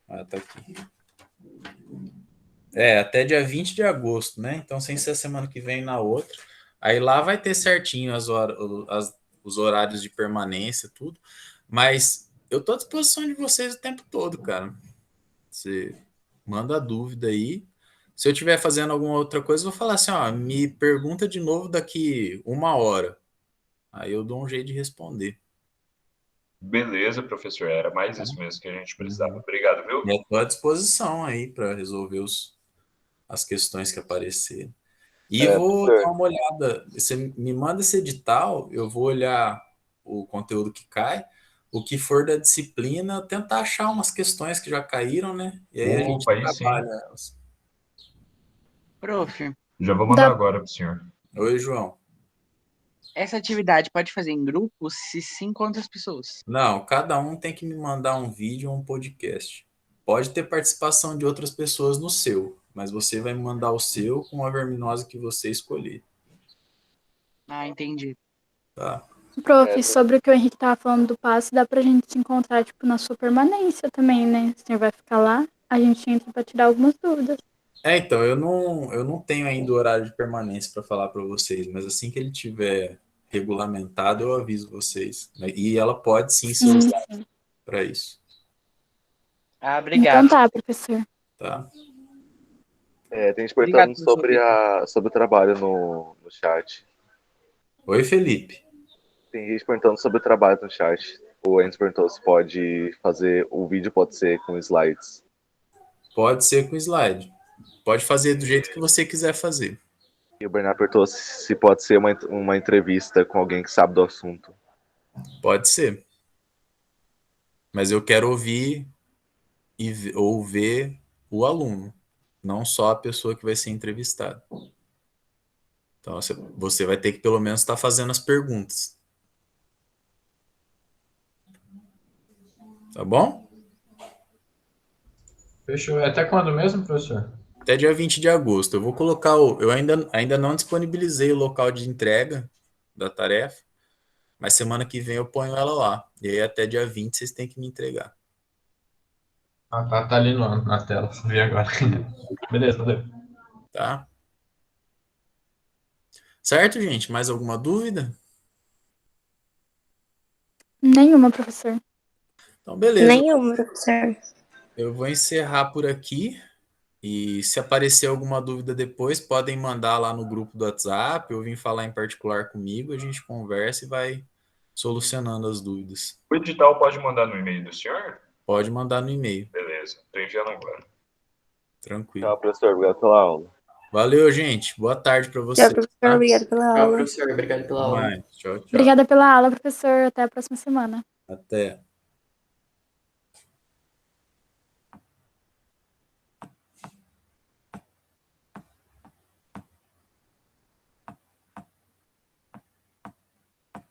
Tá aqui. Até dia 20 de agosto, né? Então, sem ser a semana que vem na outra. Aí lá vai ter certinho os horários de permanência, tudo. Mas eu tô à disposição de vocês o tempo todo, cara. Você manda a dúvida aí. Se eu estiver fazendo alguma outra coisa, eu vou falar assim, ó, me pergunta de novo daqui 1 hora. Aí eu dou um jeito de responder. Beleza, professor. Era mais isso mesmo que a gente precisava. Obrigado, viu? Eu tô à disposição aí para resolver as questões que aparecerem. E vou dar uma olhada. Você me manda esse edital, eu vou olhar o conteúdo que cai, o que for da disciplina, tentar achar umas questões que já caíram, né? E aí a gente trabalha elas. Prof. Já vou mandar agora pro senhor. Oi, João. Essa atividade pode fazer em grupo? Se sim, quantas pessoas? Não, cada um tem que me mandar um vídeo ou um podcast. Pode ter participação de outras pessoas no seu, mas você vai me mandar o seu com a verminose que você escolher. Ah, entendi. Tá. Prof, sobre o que o Henrique tava falando do passe, dá pra gente se encontrar, tipo, na sua permanência também, né? O senhor vai ficar lá, a gente entra pra tirar algumas dúvidas. Então, eu não tenho ainda o horário de permanência para falar para vocês, mas assim que ele tiver regulamentado, eu aviso vocês. E ela pode sim ser usada para isso. Ah, obrigado. Então tá, professor. Tá. Tem gente perguntando sobre o trabalho no chat. Oi, Felipe. Tem gente perguntando sobre o trabalho no chat. O Enzo perguntou se pode fazer, o vídeo pode ser com slides. Pode ser com slide. Pode fazer do jeito que você quiser fazer. E o Bernardo perguntou se pode ser uma entrevista com alguém que sabe do assunto. Pode ser. Mas eu quero ouvir ou ver o aluno, não só a pessoa que vai ser entrevistada. Então, você vai ter que pelo menos estar fazendo as perguntas. Tá bom? Fechou. Até quando mesmo, professor? Até dia 20 de agosto. Eu vou colocar eu ainda não disponibilizei o local de entrega da tarefa, mas semana que vem eu ponho ela lá. E aí até dia 20 vocês têm que me entregar. Tá ali na tela. Vi agora. Beleza, valeu. Tá? Certo, gente? Mais alguma dúvida? Nenhuma, professor. Então, beleza. Nenhuma, professor. Eu vou encerrar por aqui. E se aparecer alguma dúvida depois, podem mandar lá no grupo do WhatsApp ou vir falar em particular comigo, a gente conversa e vai solucionando as dúvidas. O edital pode mandar no e-mail do senhor? Pode mandar no e-mail. Beleza, estou enviando agora. Tranquilo. Tchau, professor. Obrigado pela aula. Valeu, gente. Boa tarde para vocês. Tchau, professor. Obrigado pela aula. Tchau, professor. Obrigado pela aula. Tchau, tchau. Obrigada pela aula, professor. Até a próxima semana. Até.